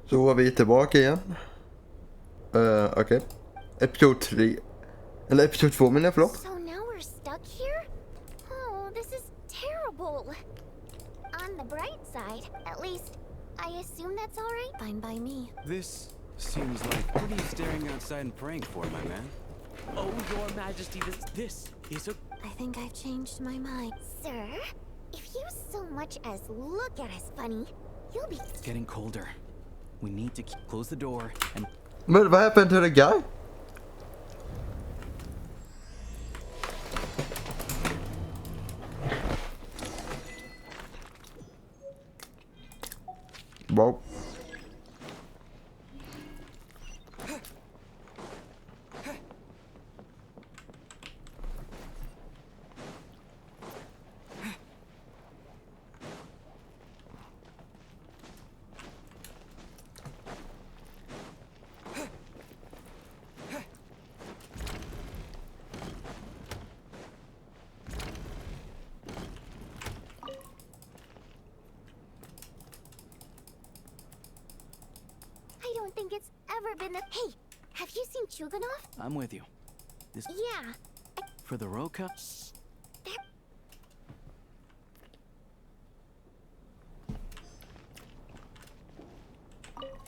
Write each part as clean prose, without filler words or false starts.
Så är vi tillbaka igen. Okej. Episod 3. Eller episod 2 menar jag, förlåt. So now we're stuck here? Oh, this is terrible. On the bright side, at least, I assume that's all right. Fine by me. This seems like... What are you staring outside and praying for, my man? Oh, Your Majesty, this is a... I think I've changed my mind. Sir, if you so much as look at us funny, you'll be... It's getting colder. We need to close the door and... But what happened to the guy? Wow. I don't think it's ever been the... Hey, have you seen Chuganov? I'm with you. This... Yeah. For the Roka? Shh. There...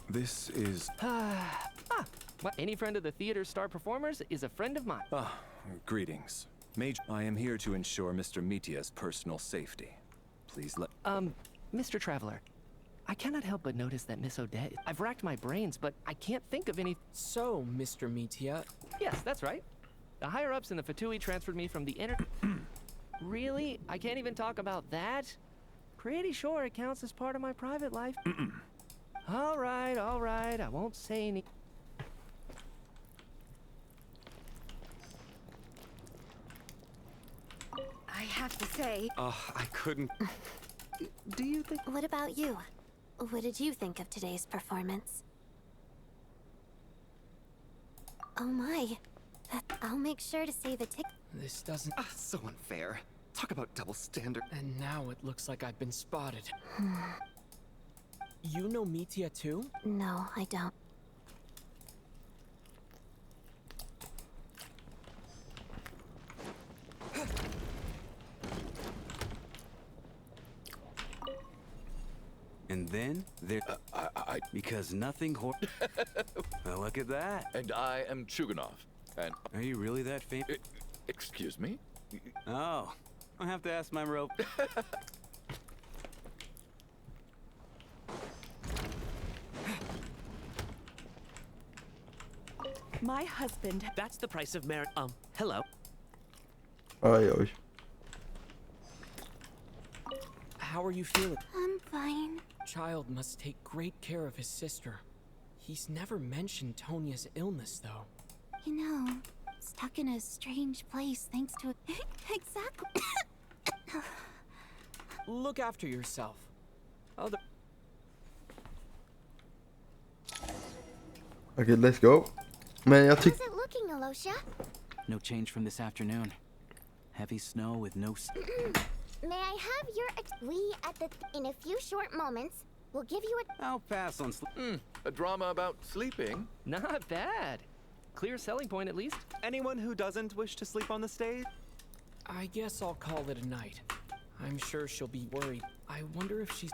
This is... What? Any friend of the theater's star performers is a friend of mine. Greetings. Mage, I am here to ensure Mr. Mitia's personal safety. Please let... Mr. Traveler, I cannot help but notice that Miss Odette... I've racked my brains, but I can't think of any... So, Mr. Mitia... Yes, that's right. The higher-ups in the Fatui transferred me from the inner... Really? I can't even talk about that? Pretty sure it counts as part of my private life. All right, I won't say any... I have to say... I couldn't... Do you think... What about you? What did you think of today's performance? Oh my. I'll make sure to save a ticket. This doesn't... So unfair. Talk about double standard. And now it looks like I've been spotted. You know Mitia too? No, I don't. And then there... Because nothing Well, look at that. And I am Chuganov. And Are you really that famous? excuse me? Oh, I'll have to ask my rope. My husband... That's the price of marriage. Hello. Oj, oj. How are you feeling? I'm fine. Child must take great care of his sister. He's never mentioned Tonia's illness, though. You know, stuck in a strange place thanks to... Exactly. Look after yourself. Okay, let's go. Men jag How's tycker... it looking, Alosha? No change from this afternoon. Heavy snow with no... May I have your... We at the... In a few short moments, we'll give you a... I'll pass on A drama about sleeping? Not bad. Clear selling point, at least. Anyone who doesn't wish to sleep on the stage? I guess I'll call it a night. I'm sure she'll be worried. I wonder if she's...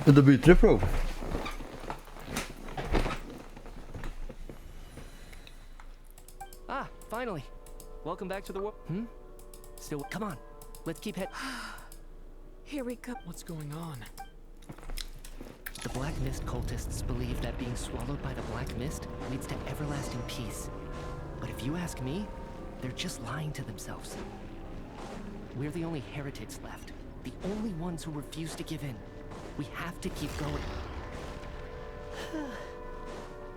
Då byter du prov. Finally. Welcome back to the world. Still, come on. Let's keep head. Here we go. What's going on? The Black Mist cultists believe that being swallowed by the Black Mist leads to everlasting peace. But if you ask me, they're just lying to themselves. We're the only heretics left. The only ones who refuse to give in. We have to keep going.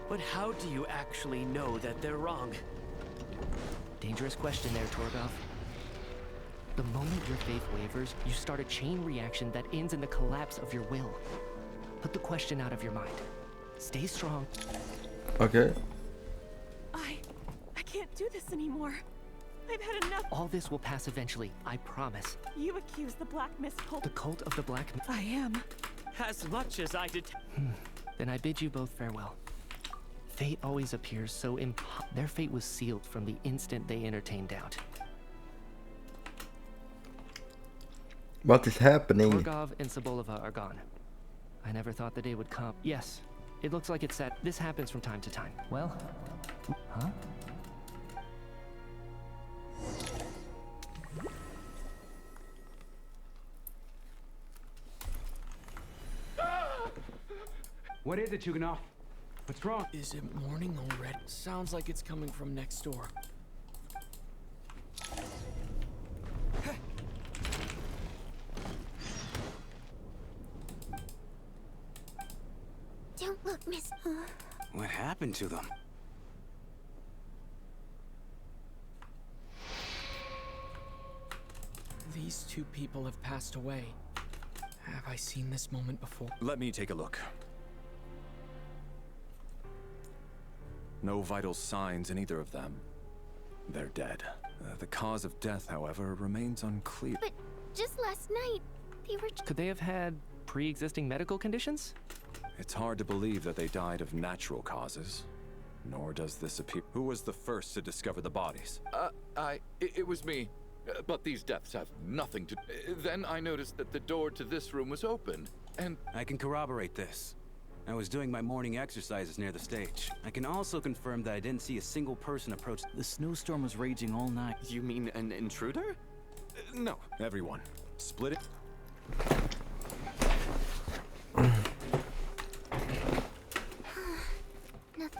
But how do you actually know that they're wrong? Dangerous question there, Torgov. The moment your faith wavers, you start a chain reaction that ends in the collapse of your will. Put the question out of your mind. Stay strong. Okay. I can't do this anymore. I've had enough. All this will pass eventually, I promise. You accuse the Black Mist cult. The cult of the Black Mist. I am. as much as I did. Then I bid you both farewell. Fate always appears so their fate was sealed from the instant they entertained doubt. What is happening? Torgov and Sobolova are gone. I never thought the day would come. Yes, it looks like it's set. This happens from time to time. Well, huh? What is it, Chuganov? What's wrong? Is it morning already? Sounds like it's coming from next door. Don't look, Miss. What happened to them? These two people have passed away. Have I seen this moment before? Let me take a look. No vital signs in either of them. They're dead. The cause of death, however, remains unclear. But just last night, they were. Could they have had pre-existing medical conditions? It's hard to believe that they died of natural causes. Nor does this appear. Who was the first to discover the bodies? It was me. But these deaths have nothing to... Then I noticed that the door to this room was open, and... I can corroborate this. I was doing my morning exercises near the stage. I can also confirm that I didn't see a single person approach. The snowstorm was raging all night. You mean an intruder? No. Everyone, split it.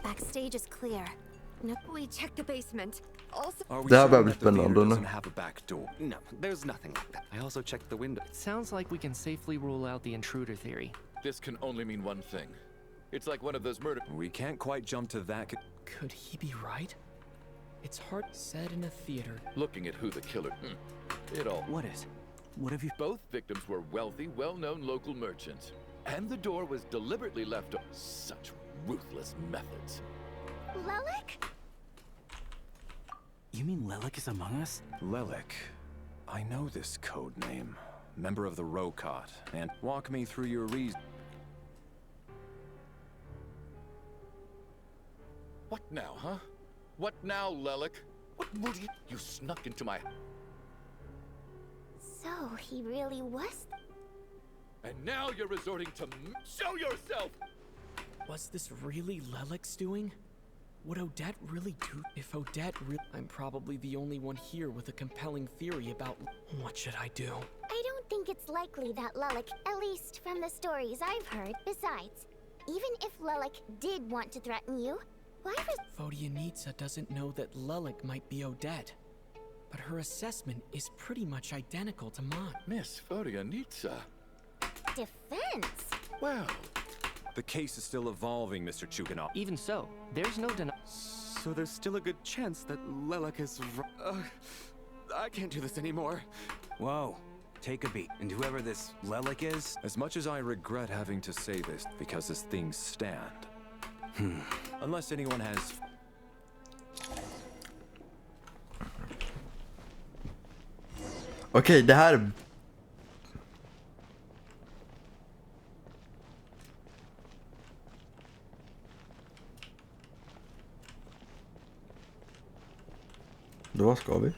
Backstage is clear. No, we checked the basement. Also, Are we Det här certain blir that the theater spännande nu. doesn't have a back door? No, there's nothing like that. I also checked the window. It sounds like we can safely rule out the intruder theory. This can only mean one thing. It's like one of those murder... We can't quite jump to that. Could he be right? It's hard said in a theater. Looking at who the killer... It all... What is? What have you... Both victims were wealthy, well-known local merchants. And the door was deliberately left open. Such ruthless methods. Lelik? You mean Lelik is among us? Lelik. I know this code name. Member of the Rokot. And walk me through your reason. What now, huh? What now, Lelik? What will you... You snuck into my... So, he really was? And now you're resorting to... Show yourself! Was this really Lelik's doing? Would Odette really do? If Odette I'm probably the only one here with a compelling theory about... What should I do? I don't think it's likely that Lelik, at least from the stories I've heard. Besides, even if Lelik did want to threaten you, why was... Vodyanitsa doesn't know that Lelik might be Odette. But her assessment is pretty much identical to mine. Miss Vodyanitsa. Defense? Well... The case is still evolving, Mr. Chuganov. Even so, there's no So there's still a good chance that Lelik is... I can't do this anymore. Whoa. Take a beat. And whoever this Lelik is... As much as I regret having to say this, because as things stand... Unless anyone has... Okej, det här... Då ska vi.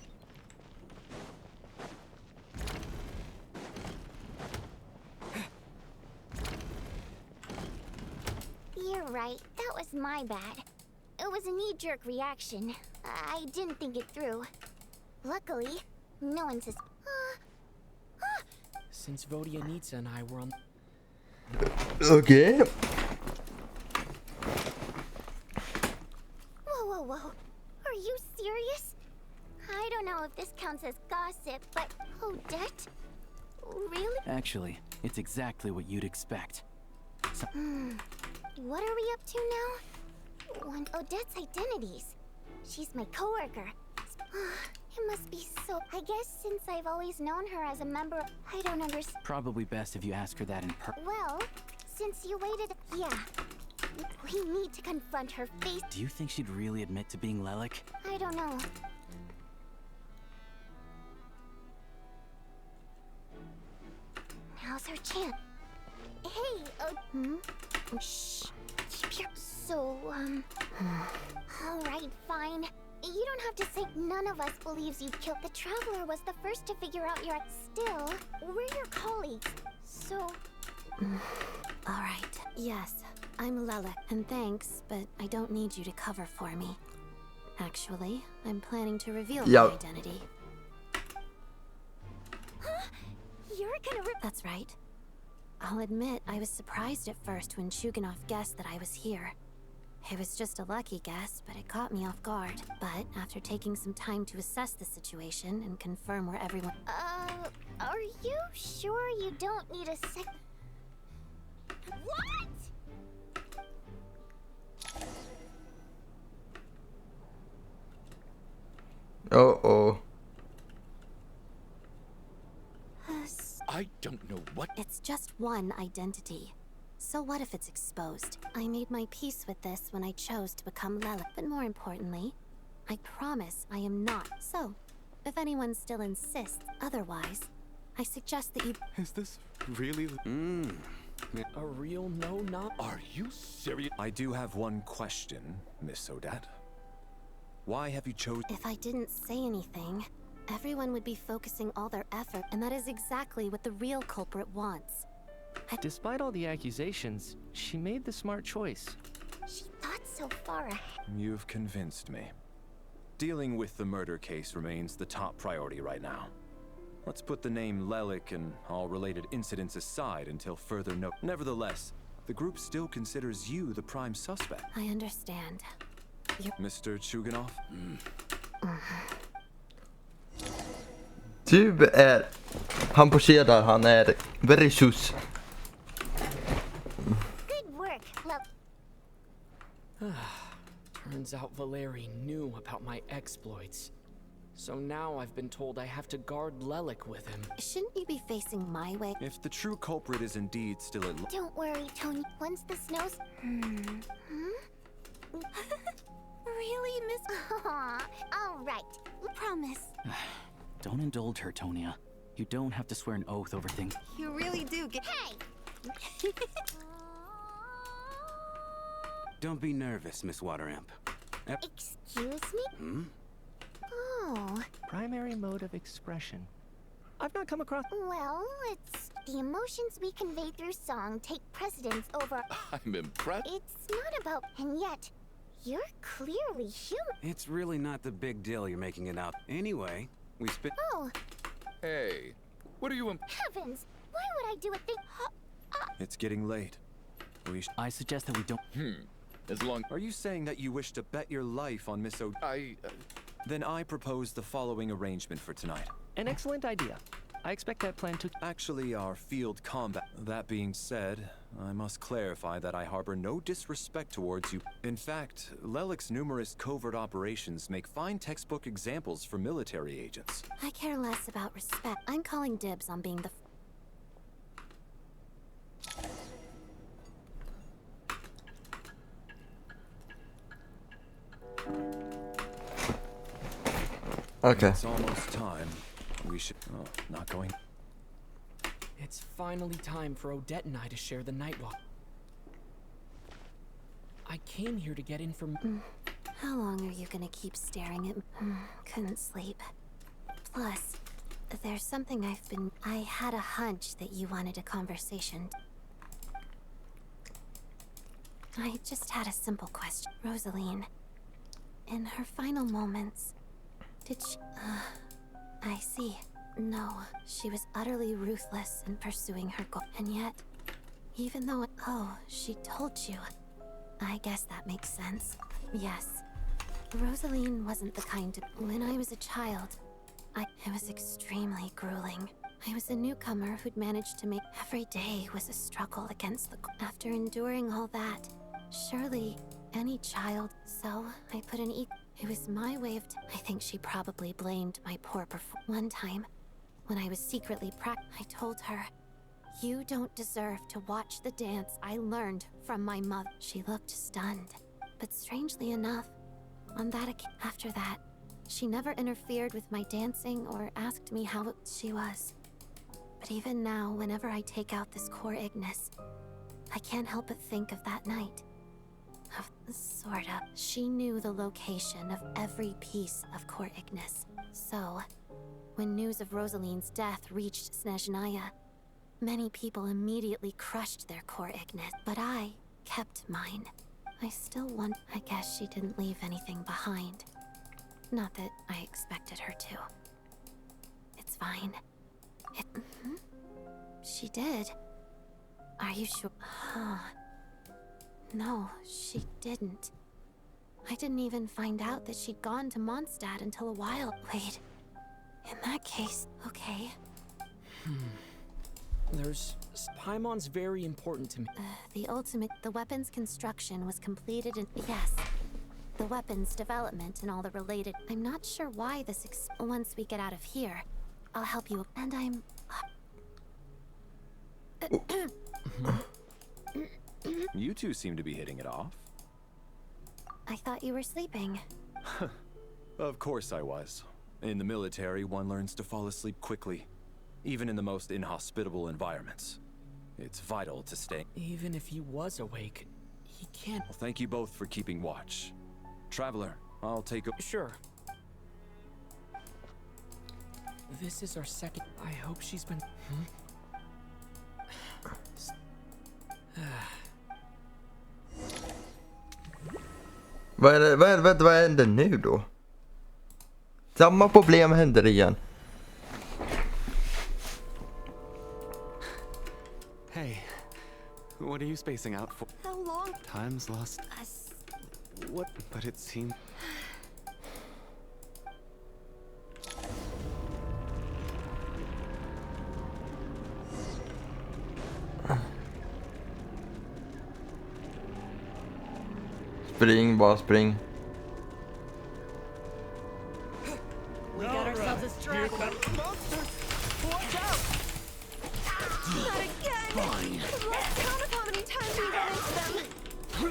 You're right. That was my bad. It was a knee-jerk reaction. I didn't think it through. Luckily, no one says... Since Vodyanitsa and I were on... Okej. Whoa, whoa, whoa. Are you serious? I don't know if this counts as gossip, but Odette? Really? Actually, it's exactly what you'd expect. So What are we up to now? One Odette's identities. She's my coworker. It must be so... I guess since I've always known her as a member... I don't understand. probably best if you ask her that in person. Well, since you waited... Yeah. We need to confront her face. Do you think she'd really admit to being Lelik? I don't know. Now's her chance. Hey, shh. Keep your... So, Alright, fine. You don't have to say none of us believes you killed. The Traveler was the first to figure out your... Still, we're your colleagues, so... Alright, yes, I'm Lelek, and thanks, but I don't need you to cover for me. Actually, I'm planning to reveal my identity. Huh? You're gonna That's right. I'll admit, I was surprised at first when Chuganov guessed that I was here. It was just a lucky guess, but it caught me off guard. But after taking some time to assess the situation and confirm where everyone... Are you sure you don't need a sec... What?! Uh-oh. I don't know what... It's just one identity. So what if it's exposed? I made my peace with this when I chose to become Lelek. But more importantly, I promise I am not. So, if anyone still insists otherwise, I suggest that you... Is this really... A real no-not? Are you serious? I do have one question, Miss Odette. Why have you chosen... If I didn't say anything, everyone would be focusing all their effort, and that is exactly what the real culprit wants. Despite all the accusations, she made the smart choice. She thought so far ahead. You've convinced me. Dealing with the murder case remains the top priority right now. Let's put the name Lelek and all related incidents aside until further note. Nevertheless, the group still considers you the prime suspect. I understand. Mr. Chuganov? Du är... Han poserar där, han är very sus. Good work, love. Turns out Valeri knew about my exploits. So now I've been told I have to guard Lelek with him. Shouldn't you be facing my way? If the true culprit is indeed still at... Don't worry, Tony. Once the snow's... Really, Miss... Alright. Promise. Don't indulge her, Tonya. You don't have to swear an oath over things. You really do get... Hey! Don't be nervous, Miss Wateramp. Excuse me? Oh. Primary mode of expression. I've not come across... Well, it's... The emotions we convey through song take precedence over... I'm impressed. It's not about... And yet, you're clearly human. It's really not the big deal you're making it out. Anyway, we spit... Oh, Hey, what are you... heavens! Why would I do a thing... It's getting late. I suggest that we don't... As long... Are you saying that you wish to bet your life on Miss Odette? Then I propose the following arrangement for tonight. An excellent idea. I expect that plan to... Actually, our field combat. That being said, I must clarify that I harbor no disrespect towards you. In fact, Lelek's numerous covert operations make fine textbook examples for military agents. I care less about respect. I'm calling dibs on being the... Okay. It's almost time. We should... Oh, not going... It's finally time for Odette and I to share the night walk. I came here to get information. How long are you gonna keep staring at me? Couldn't sleep. Plus, there's something I've been... I had a hunch that you wanted a conversation. I just had a simple question. Rosaline, in her final moments, did she... I see. No, she was utterly ruthless in pursuing her goal. And yet, even though... Oh, she told you. I guess that makes sense. Yes. Rosaline wasn't the kind to... When I was a child, it was extremely grueling. I was a newcomer who'd managed to make... Every day was a struggle against the... After enduring all that, surely any child... So, I put an It was my way of... I think she probably blamed my poor performance. One time, when I was secretly I told her, "You don't deserve to watch the dance I learned from my mother." She looked stunned. But strangely enough, on that after that, she never interfered with my dancing or asked me how she was. But even now, whenever I take out this core Ignis, I can't help but think of that night. Sort of. She knew the location of every piece of core Ignis. So, when news of Rosaline's death reached Snezhnaya, many people immediately crushed their core Ignis, but I kept mine. I still want. I guess she didn't leave anything behind. Not that I expected her to. It's fine. She did. Are you sure? Huh. No, she didn't. I didn't even find out that she'd gone to Mondstadt until a while. Wait. In that case, okay. Paimon's very important to me. The weapons construction was completed and yes, the weapons development and all the related. I'm not sure why this once we get out of here, I'll help you. And I'm You two seem to be hitting it off. I thought you were sleeping. Of course I was. In the military, one learns to fall asleep quickly, even in the most inhospitable environments. It's vital to stay. Even if he was awake, he can't. Well, thank you both for keeping watch. Traveler, I'll take a... Sure. This is our second. I hope she's been. Vad händer nu då? Samma problem händer igen. Hey, what are you spacing out for? How long? Time's lost. What? But it seemed... Spring, bara spring. We got ourselves a straggler. Watch out! Not again! Fine. Lost count of how many times we run into them.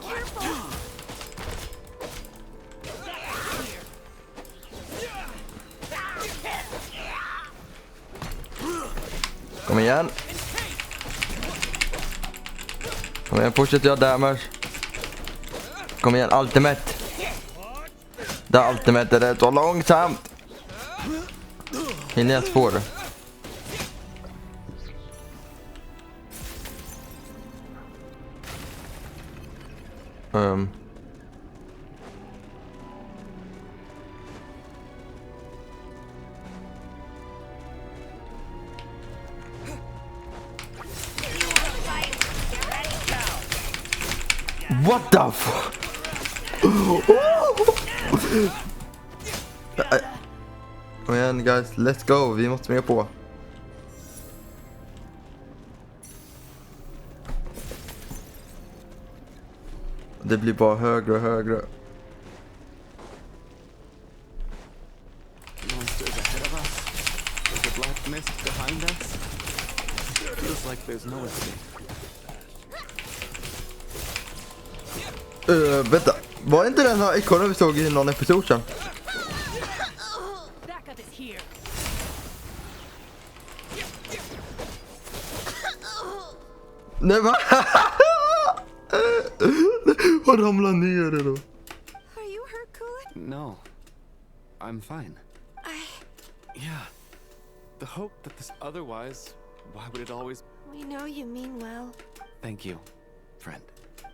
Careful! Kom igen. Kom igen, fortsätt göra damage. Kom igen, ultimate. Det ultimate är rätt så långsamt. Hinner jag få det? What the fuck? Kom igen guys, let's go. Vi måste med på. Det blir bara högre och högre. Monsters ahead of us. There's a black mist behind us. Feels like there's no escape. Vänta, var inte den här ikonen vi såg i någon episod sen? Backup is here. Nej va? Vad ramlar ner det då? Are you hurt, Cooler? No. I'm fine. Yeah. The hope that this otherwise, why would it always... We know you mean well. Thank you, friend.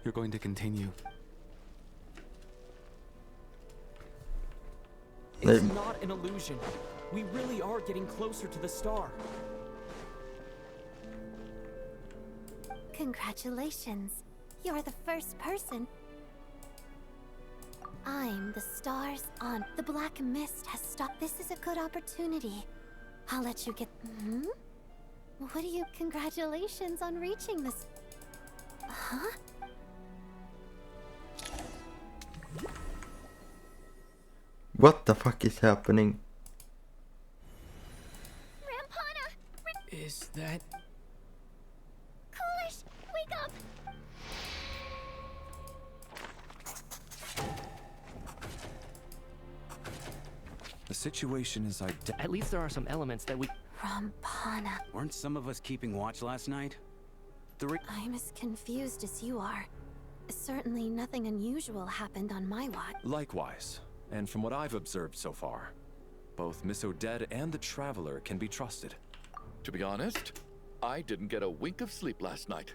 You're going to continue. It's not an illusion. We really are getting closer to the star. Congratulations. You're the first person. I'm the stars on. The black mist has stopped. This is a good opportunity. I'll let you get... What are you... Congratulations on reaching this... Huh? What the fuck is happening? Rampana! Is that... Coolish, wake up! The situation is At least there are some elements that we... Rampana. Weren't some of us keeping watch last night? I'm as confused as you are. Certainly nothing unusual happened on my watch. Likewise, and from what I've observed so far, both Miss Odette and the Traveler can be trusted. To be honest, I didn't get a wink of sleep last night.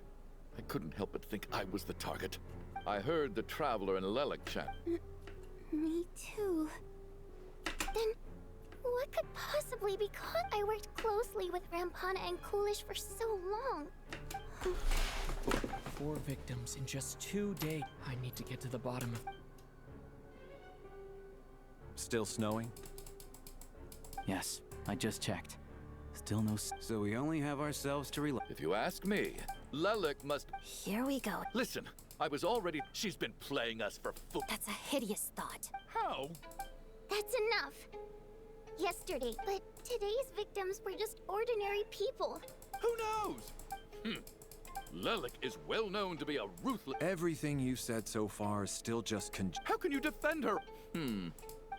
I couldn't help but think I was the target. I heard the Traveler and Lelik chat. Me too. Then, what could possibly be caught? I worked closely with Rampana and Coolish for so long. 4 victims in just 2 days. I need to get to the bottom of... Still snowing? Yes, I just checked. Still no So we only have ourselves to rely. If you ask me, Lelik must... Here we go. Listen, I was already... She's been playing us for fool... That's a hideous thought. How? That's enough. Yesterday, but today's victims were just ordinary people. Who knows? Lelik is well known to be a ruthless... Everything you said so far is still just How can you defend her?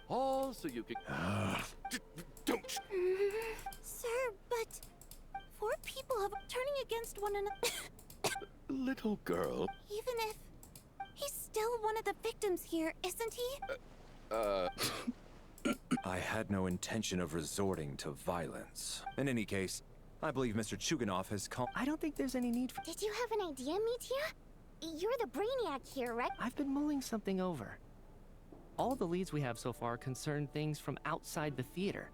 All so you can... Don't... Sir, but 4 people have turning against one another. Little girl. Even if he's still one of the victims here, isn't he? I had no intention of resorting to violence. In any case, I believe Mr. Chuganov has come. I don't think there's any need for... Did you have an idea, Mitya? You're the brainiac here, right? I've been mulling something over. All the leads we have so far concern things from outside the theater.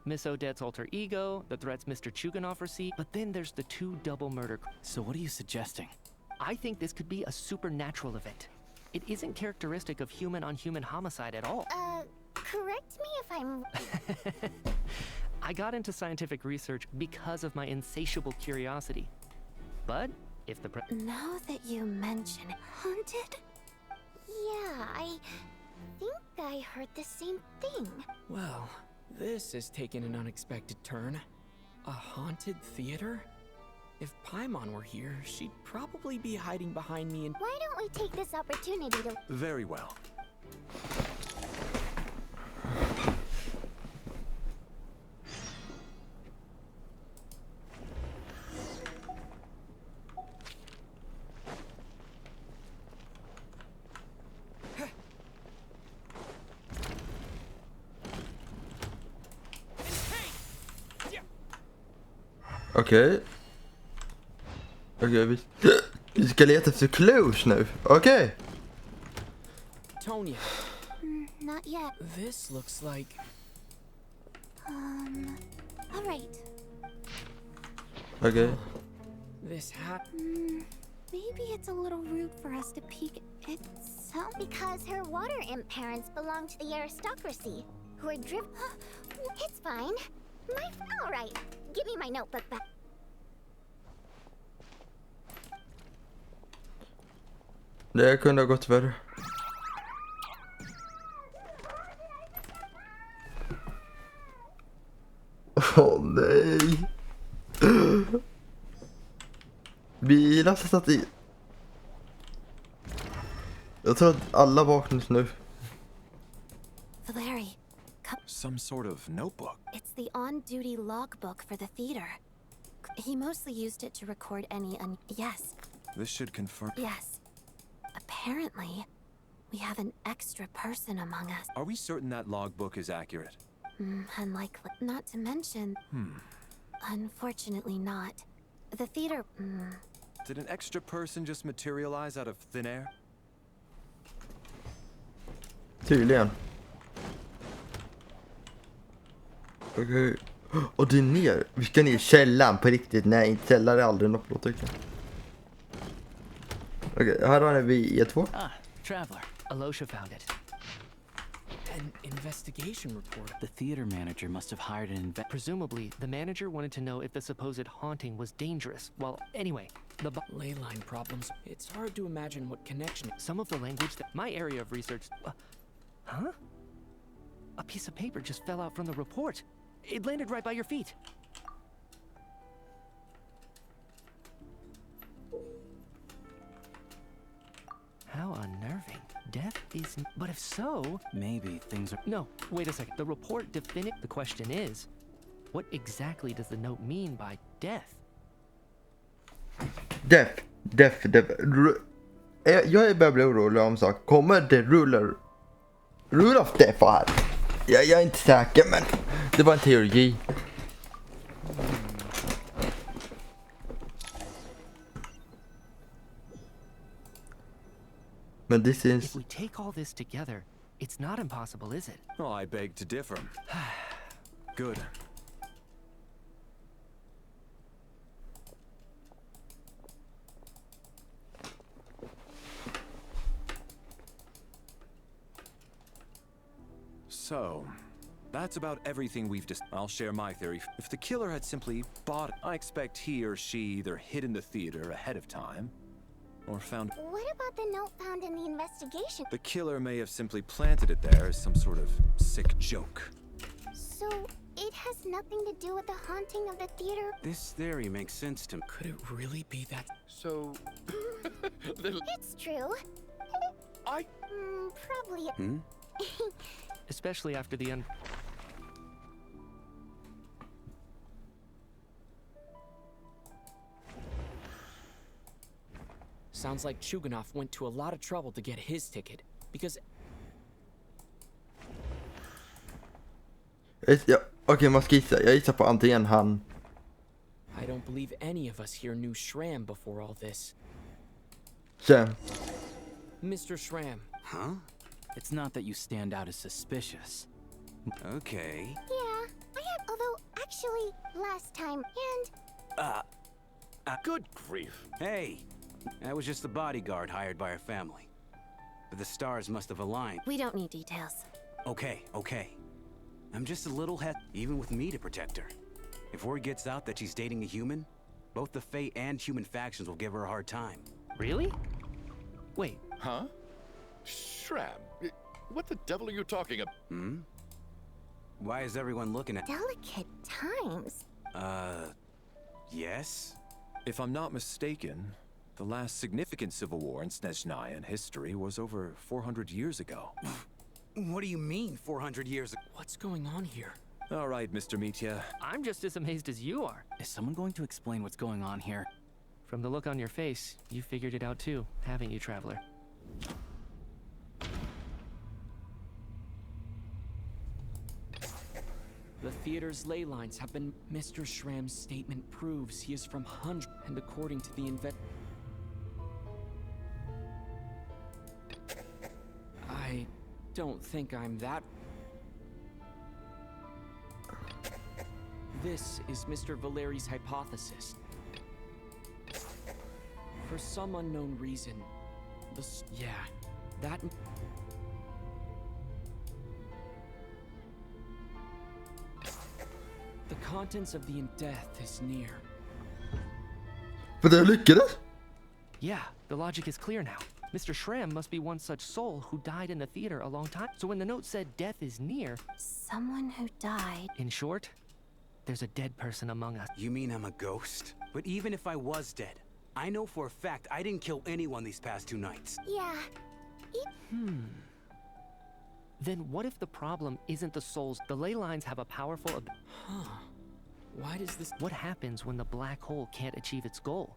Miss Odette's alter ego, the threats Mr. Chuganov received, but then there's the 2 double murder. So what are you suggesting? I think this could be a supernatural event. It isn't characteristic of human-on-human homicide at all. Correct me if I'm... I got into scientific research because of my insatiable curiosity. But if the Now that you mention it, haunted? Yeah, I think I heard the same thing. Well, this has taken an unexpected turn. A haunted theater? If Paimon were here, she'd probably be hiding behind me and... Why don't we take this opportunity to... Very well. Okej. Vi ska leta efter clues nu. Okej. Tonya, Not yet. this looks like... All right. Okej. This hat... Maybe it's a little rude for us to peek. It's so... Because her water imp parents belong to the aristocracy, who are It's fine. All right. Give me my notebook back. Det kunde ha gått värre. Åh nej. Vi har satt i. Jag tror att alla vaknas nu. Valeri, Some sort of notebook. it's the on-duty logbook for the theater. He mostly used it to record any Yes, This should confirm. yes. Apparently, we have an extra person among us. Are we certain that logbook is accurate? Unlikely. Not to mention... Unfortunately not. The theater... Did an extra person just materialize out of thin air? Tydligen. Okej. Och det är ner. Vi ska ner i källan på riktigt. Nej, inte källare är aldrig något bra tycker jag. Okej, här har vi E2. Ah, Traveler. Alosha found it. An investigation report. The theater manager must have hired an Presumably, the manager wanted to know if the supposed haunting was dangerous. Well, anyway, the Ley line problems. It's hard to imagine what connection... some of the language that my area of research... huh? A piece of paper just fell out from the report. It landed right by your feet. How unnerving. Death is... But if so... Maybe things are... No, wait a second. The report The question is, What exactly does the note mean by death? Death. Jag börjar bli orolig om sak. Kommer det rule of death här? Jag är inte säker, men det var en teori. Men this is... If we take all this together, it's not impossible, is it? Oh, I beg to differ. Good. So, that's about everything we've just. I'll share my theory. If the killer had simply bought it, I expect he or she either hid in the theater ahead of time, or found. What about the note found in the investigation? The killer may have simply planted it there as some sort of sick joke. So, it has nothing to do with the haunting of the theater? This theory makes sense to me. Could it really be that? So, It's true. Probably. Especially after the end. Sounds like Chuganov went to a lot of trouble to get his ticket, because... Okej, man ska gissa. Jag gissar på antingen han... I don't believe any of us here knew Shram before all this. Shram. Mr. Shram. Huh? It's not that you stand out as suspicious. Okay. Yeah, I have. Although, actually, last time, and. good grief. Hey, I was just the bodyguard hired by our family. But the stars must have aligned. We don't need details. Okay. I'm just a little even with me to protect her. If word gets out that she's dating a human, both the Fae and human factions will give her a hard time. Really? Wait. Huh? Shram, what the devil are you talking about? Why is everyone looking at... Delicate times. Yes? If I'm not mistaken, the last significant civil war in Snezhnaya history was over 400 years ago. What do you mean, 400 years ago? What's going on here? All right, Mr. Mitya. I'm just as amazed as you are. Is someone going to explain what's going on here? From the look on your face, you figured it out too, haven't you, Traveler? The theater's ley lines have been... Mr. Shram's statement proves he is from Hundred, and according to the I don't think I'm that... This is Mr. Valeri's hypothesis. For some unknown reason, that... The contents of the death is near. För det lyckades? Yeah, the logic is clear now. Mr. Shram must be one such soul who died in the theater a long time. So when the note said death is near... Someone who died. In short, there's a dead person among us. You mean I'm a ghost? But even if I was dead, I know for a fact I didn't kill anyone these past 2 nights. Yeah. Then what if the problem isn't the souls? The ley lines have a powerful... Why does this... What happens when the black hole can't achieve its goal?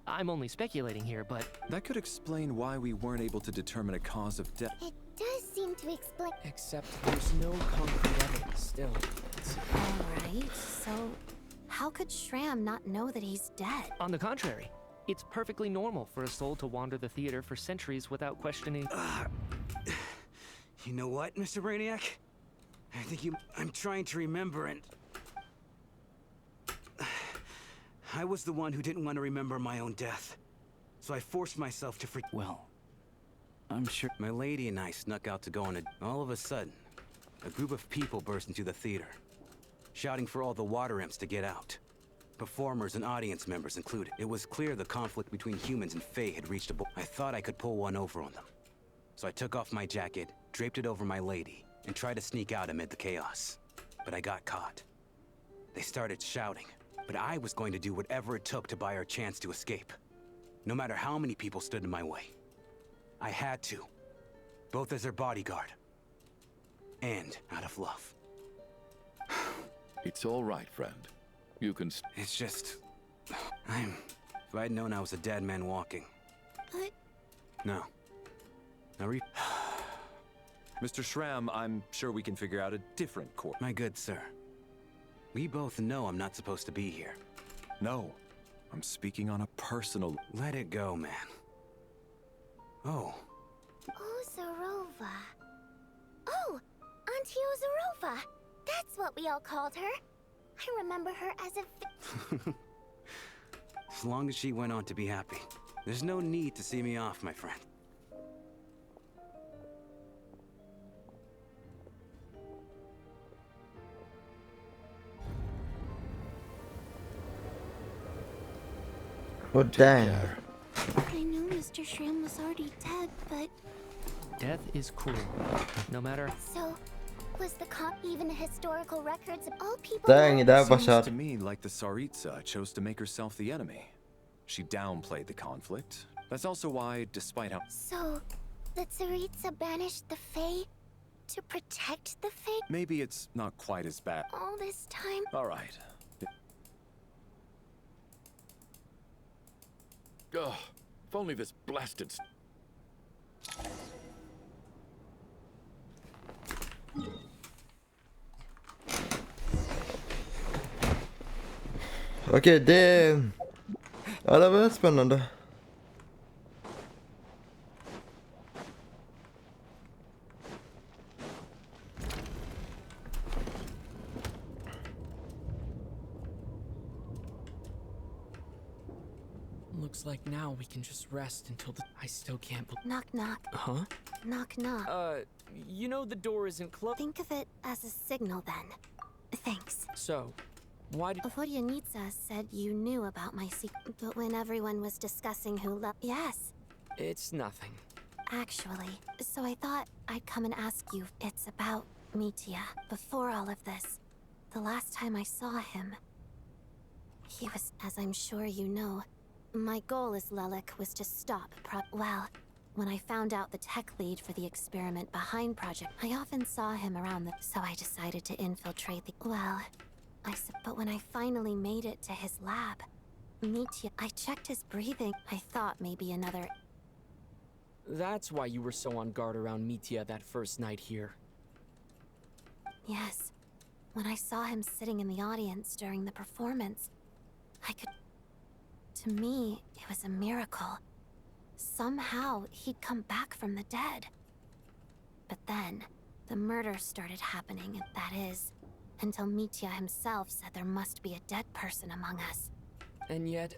I'm only speculating here, but... That could explain why we weren't able to determine a cause of death. It does seem to explain. Except there's no concrete evidence still. Alright, so how could Shram not know that he's dead? On the contrary, it's perfectly normal for a soul to wander the theater for centuries without questioning... You know what, Mr. Brainiac? I think I'm trying to remember, and... I was the one who didn't want to remember my own death. So I forced myself to Well, I'm sure... My lady and I snuck out to go on a... All of a sudden, a group of people burst into the theater, shouting for all the water imps to get out. Performers and audience members included. It was clear the conflict between humans and Fae had reached a... I thought I could pull one over on them. So I took off my jacket, draped it over my lady, and tried to sneak out amid the chaos. But I got caught. They started shouting, but I was going to do whatever it took to buy her a chance to escape. No matter how many people stood in my way. I had to. Both as their bodyguard. And out of love. It's all right, friend. You can. It's just... If I'd known I was a dead man walking... What? No. Mr. Schramm, I'm sure we can figure out a different course. My good sir. We both know I'm not supposed to be here. No, I'm speaking on a personal... Let it go, man. Oh. Ozarova. Oh, Auntie Ozarova. That's what we all called her. I remember her as a... As long as she went on to be happy. There's no need to see me off, my friend. Oh dang. I knew Mr. Schramm was already dead, but... Death is cruel. No matter... So, was the even historical records of all people... Dang, det här var Seems kört. to me like the Tsaritsa chose to make herself the enemy. She downplayed the conflict. That's also why, despite how... So, the Tsaritsa banished the Fae to protect the Fae Maybe it's not quite as bad. all this time? All right. Ugh, if only this blasted... Okej, det... Ja, det var spännande. Looks like now we can just rest until the... I still can't believe... Knock, knock. Huh? Knock, knock. You know the door isn't closed. Think of it as a signal, then. Thanks. So, why did... Vodyanitsa said you knew about my secret, but when everyone was discussing who left... Yes, It's nothing. actually. So I thought I'd come and ask you. It's about Mitya. Before all of this, the last time I saw him, he was, as I'm sure you know, my goal as Lelik was to stop well, when I found out the tech lead for the experiment behind Project, I often saw him around so I decided to infiltrate the... Well, but when I finally made it to his lab, Mitya, I checked his breathing. I thought maybe another... That's why you were so on guard around Mitya that first night here. Yes. When I saw him sitting in the audience during the performance, I could... To me, it was a miracle. Somehow, he'd come back from the dead. But then, the murder started happening, that is, until Mitya himself said there must be a dead person among us. And yet...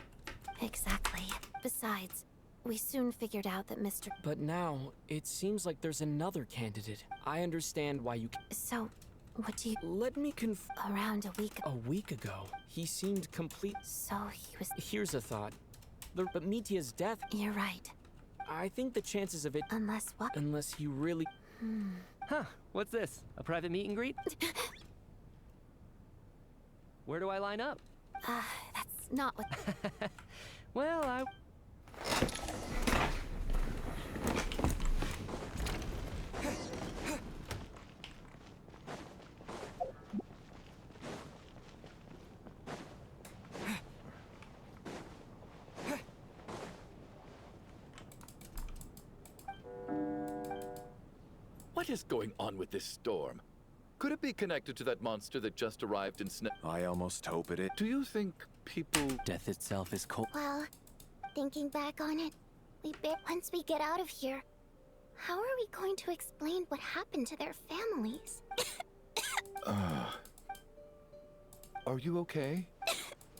Exactly. Besides, we soon figured out that Mr. But now, it seems like there's another candidate. I understand why you... So, what do you... Let me Around a week... A week ago, he seemed complete... So he was... Here's a thought. But Mitya's death... You're right. I think the chances of it... Unless what? Unless he really... Huh, what's this? A private meet and greet? Where do I line up? That's not what... Well, I... What is going on with this storm? Could it be connected to that monster that just arrived in I almost hope it is. Do you think people... Death itself is cold. Well, thinking back on it, once we get out of here, how are we going to explain what happened to their families? Are you okay?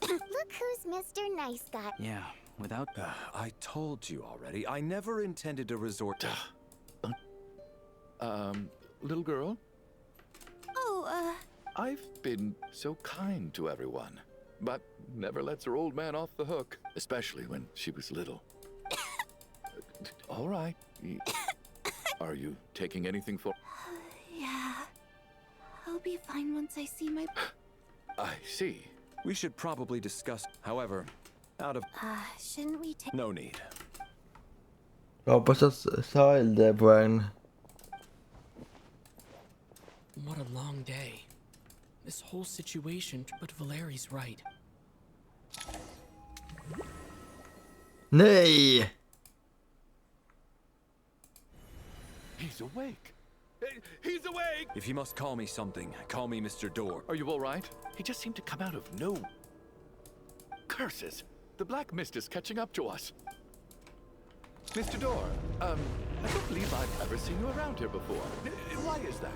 Look who's Mr. Nice Guy. Yeah, without... I told you already. I never intended to resort to... Little girl? Oh, I've been so kind to everyone, but never lets her old man off the hook, especially when she was little. All right. Are you taking anything for... Yeah. I'll be fine once I see my... I see. We should probably discuss... However, out of... Shouldn't we take... No need. Jag hoppas att Sahil är på vägen. What a long day. this whole situation, but Valeri's right. Nej! He's awake. He's awake! If you must call me something, call me Mr. Door. Are you all right? He just seemed to come out of no... Curses! The black mist is catching up to us. Mr. Door, I don't believe I've ever seen you around here before. Why is that?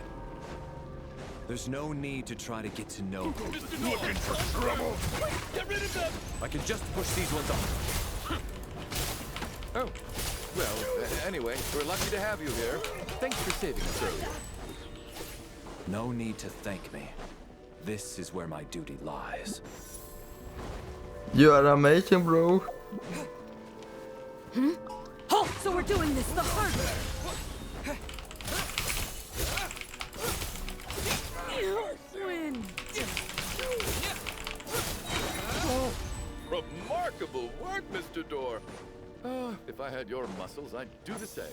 There's no need to try to get to know me. Mr. Door! Looking for trouble! Get rid of them! I can just push these ones off. Oh, well, anyway, we're lucky to have you here. Thanks for saving us earlier. No need to thank me. This is where my duty lies. You are amazing, bro. Halt! So we're doing this the hard way. Win. Oh, remarkable work, Mr. Door. If I had your muscles, I'd do the same.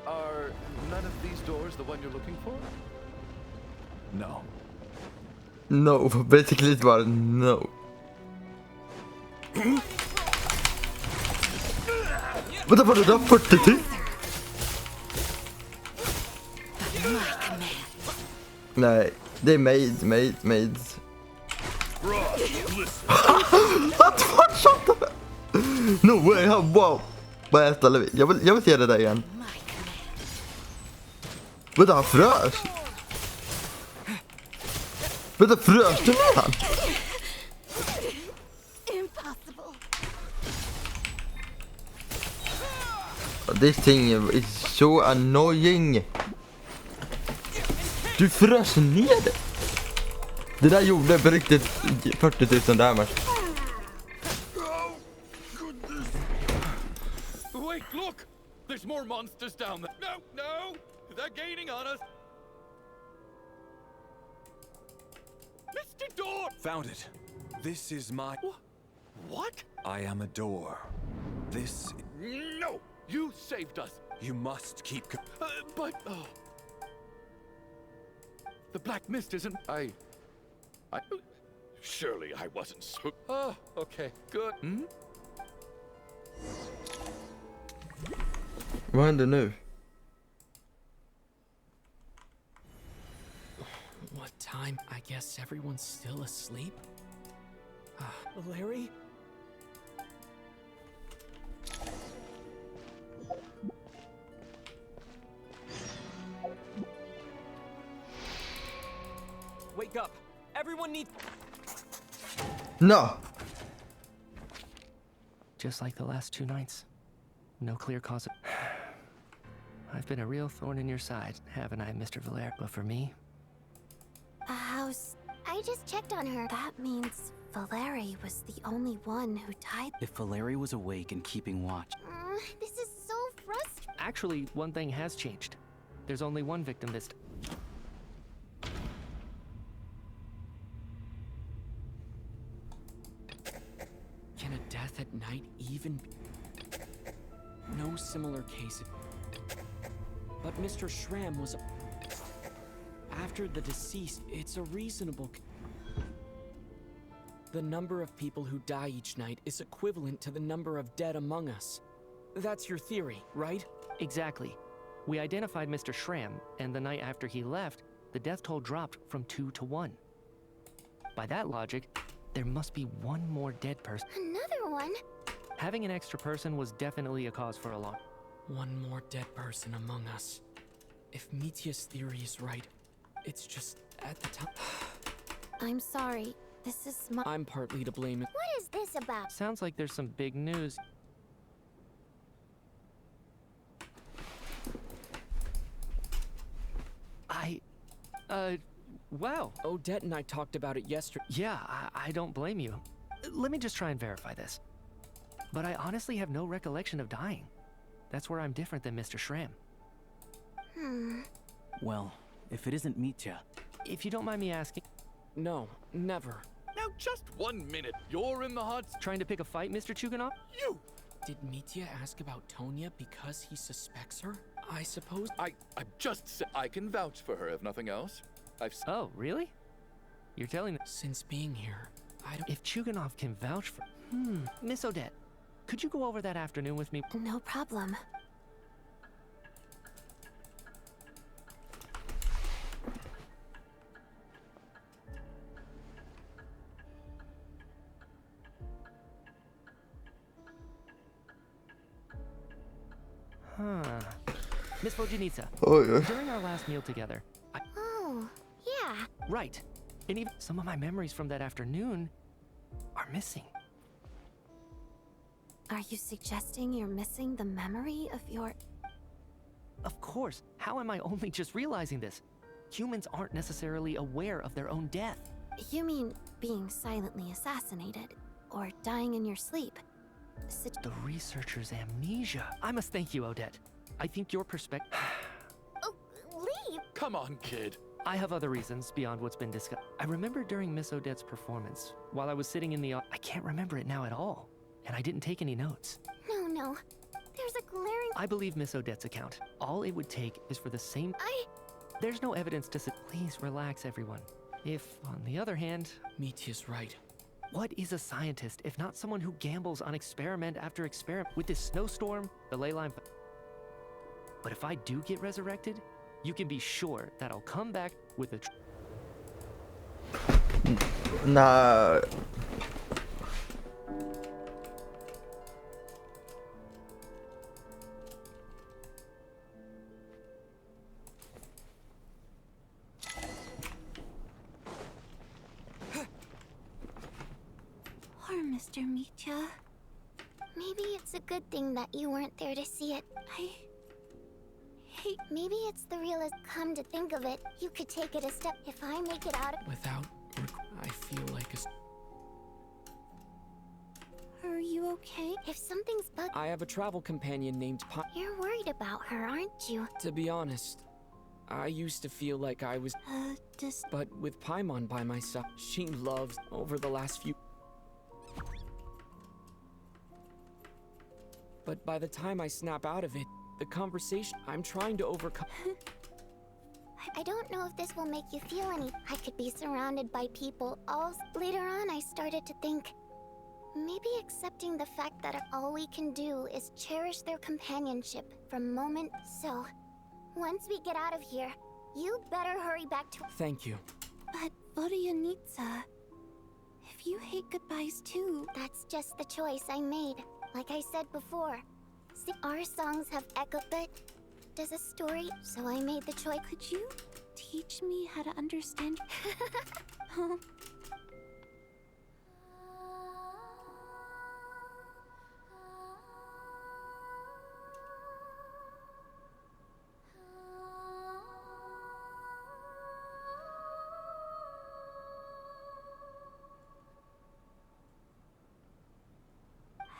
Are none of these doors the one you're looking for? No. No, basically it's bara no. Vänta, var det där 40 till? Nej, det är maids. What shot? No way, wow. Vad äter vi? Jag vill se det där igen. Vänta, han frös. Vänta, frös du med han? This thing is so annoying. Du frös ner det. Det där gjorde på riktigt 40 000 damage. Wait, look! There's more monsters down there. No! They're gaining on us. Mr. Door! Found it. This is my... What? I am a door. This... No! You saved us. You must keep... But... Oh. The black mist isn't... I... Surely I wasn't so... Oh, okay, good. Vad händer nu? What time? I guess everyone's still asleep? Valeri? Wake up! Everyone needs... No! Just like the last 2 nights. No clear cause of... I've been a real thorn in your side, haven't I, Mr. Valer? But for me... A house. I just checked on her. That means Valeri was the only one who died. If Valeri was awake and keeping watch... This is so frustrating. Actually, one thing has changed. There's only one victim this... Can a death at night even... No similar case. But Mr. Schramm was... After the deceased, it's a reasonable... The number of people who die each night is equivalent to the number of dead among us. That's your theory, right? Exactly. We identified Mr. Schramm, and the night after he left, the death toll dropped from 2 to 1. By that logic, there must be one more dead person. Another one? Having an extra person was definitely a cause for alarm. One more dead person among us. If Mitya's theory is right, it's just at the time... I'm sorry. This is my... I'm partly to blame. What is this about? Sounds like there's some big news. Wow. Odette and I talked about it yesterday. Yeah, I don't blame you. Let me just try and verify this. But I honestly have no recollection of dying. That's where I'm different than Mr. Schramm. Well, if it isn't Mitya... If you don't mind me asking... No, never. Now, just 1 minute. You're in the hot... Trying to pick a fight, Mr. Chuganov? You! Did Mitya ask about Tonya because he suspects her? I suppose. I just said I can vouch for her if nothing else. Oh, really? You're telling... Since being here, I don't... If Chuganov can vouch for... Miss Odette, could you go over that afternoon with me? No problem. Miss Vojanitsa, Oh, yeah. during our last meal together, Oh, yeah. Right. And even some of my memories from that afternoon are missing. Are you suggesting you're missing the memory of your... Of course. How am I only just realizing this? Humans aren't necessarily aware of their own death. You mean being silently assassinated? Or dying in your sleep? The researcher's amnesia. I must thank you, Odette. I think your perspective... Oh, leave! Come on, kid. I have other reasons beyond what's been discussed. I remember during Miss Odette's performance, while I was sitting in the... I can't remember it now at all. And I didn't take any notes. No. There's a glaring... I believe Miss Odette's account. All it would take is for the same... There's no evidence to... Please relax, everyone. If, on the other hand... Mitya's right. What is a scientist if not someone who gambles on experiment after experiment? With this snowstorm, the ley line... But if I do get resurrected, you can be sure that I'll come back with a... Nah. Poor Mr. Mitya. Maybe it's a good thing that you weren't there to see it. Maybe it's the realist. Come to think of it, you could take it a step. If I make it out... Without... I feel like a... Are you okay? If something's bug... I have a travel companion named You're worried about her, aren't you? To be honest, I used to feel like I was... But with Paimon by my side, she loves over the last few... But by the time I snap out of it, the conversation I'm trying to overcome... I don't know if this will make you feel any... I could be surrounded by people all... Later on, I started to think... Maybe accepting the fact that all we can do is cherish their companionship from moment... So, once we get out of here, you better hurry back to... Thank you. But, Vodyanitsa... If you hate goodbyes too... That's just the choice I made. Like I said before. See, our songs have echo, but... Does a story... So I made the choice. Could you teach me how to understand...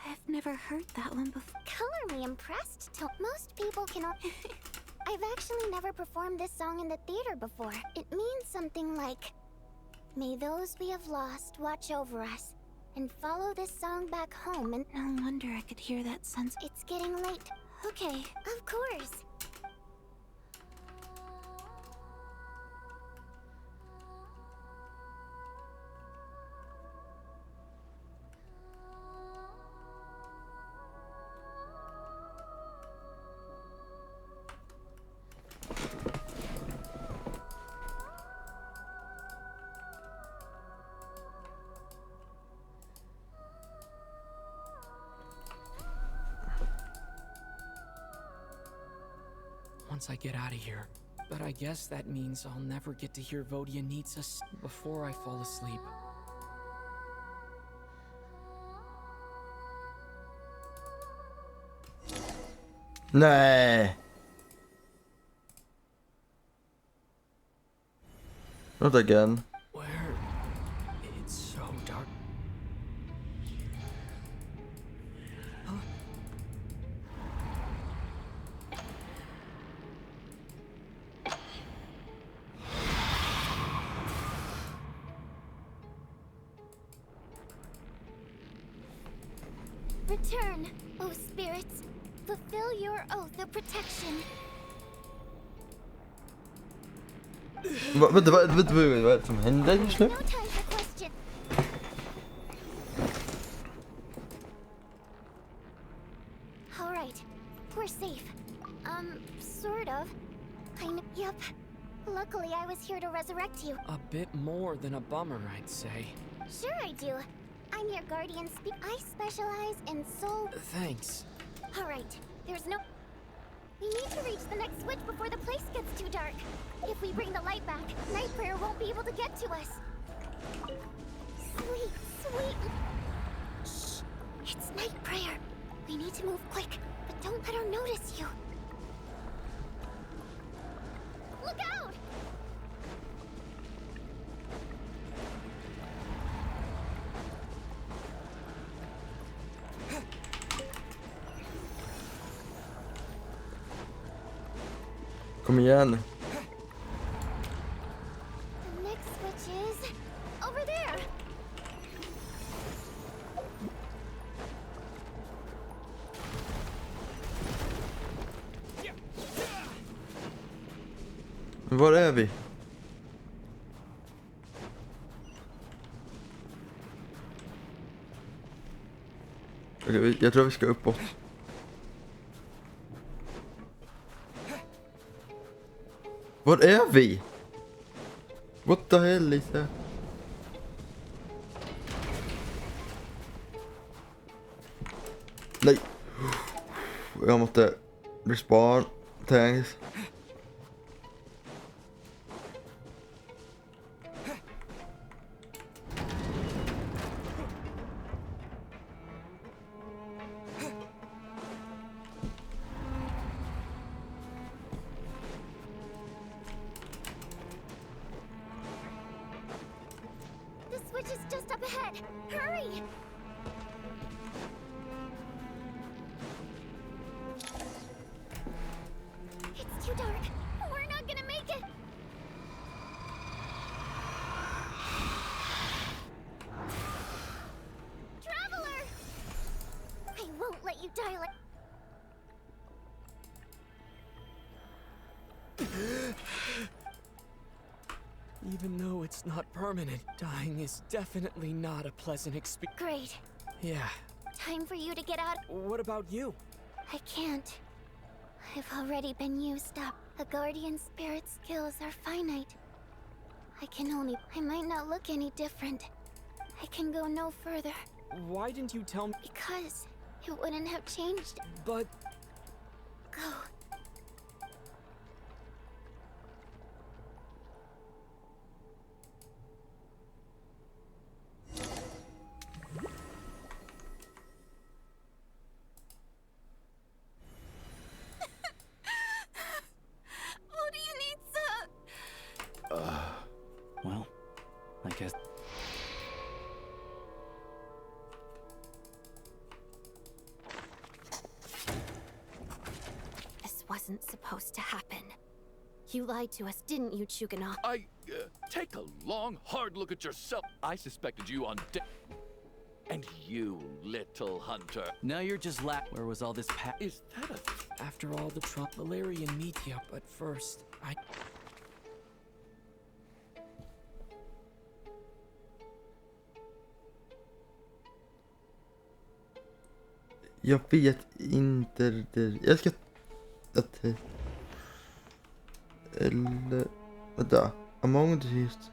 I've never heard that one before. Color me impressed. Most people can... I've actually never performed this song in the theater before. It means something like... May those we have lost watch over us, and follow this song back home and... No wonder I could hear that sense. It's getting late. Okay, of course. Once I get out of here. But I guess that means I'll never get to hear Vodyanitsa before I fall asleep. Nej. Not again. Where? It's so dark. Return, O spirits. Fulfill your oath of protection. Vänta, vad är det som händer just nu? No time for question. All right, we're safe. Sort of. Yep. Luckily, I was here to resurrect you. A bit more than a bummer, I'd say. Sure I do. I'm your guardian I specialize in soul... Thanks. All right, there's no... We need to reach the next switch before the place gets too dark. If we bring the light back, Night Prayer won't be able to get to us. Sweet, sweet... Shh! It's Night Prayer. We need to move quick, but don't let her notice you. Look out! Kom igen. The next switch is over there. Var är vi? Okej, jag tror vi ska uppåt. Var är vi? What the hell is that? Nej. Jag måste respawn. Thanks. The switch is just up ahead. Hurry! It's too dark. We're not gonna make it. Traveler! I won't let you die like... Even though it's not permanent, dying is definitely not a pleasant experience. Great. Yeah. Time for you to get out. What about you? I can't. I've already been used up. A guardian spirit's skills are finite. I might not look any different. I can go no further. Why didn't you tell me? Because it wouldn't have changed. But Go. What do you need, sir? Well, I guess. This wasn't supposed to happen. You lied to us, didn't you, Chuganov? Take a long, hard look at yourself. I suspected you on and you, little hunter. Now you're just Where was all this Is that a... after all the trouble, Valerian meet you, but first, Jag vet inte det. Jag ska... Eller... Vänta. Among the East.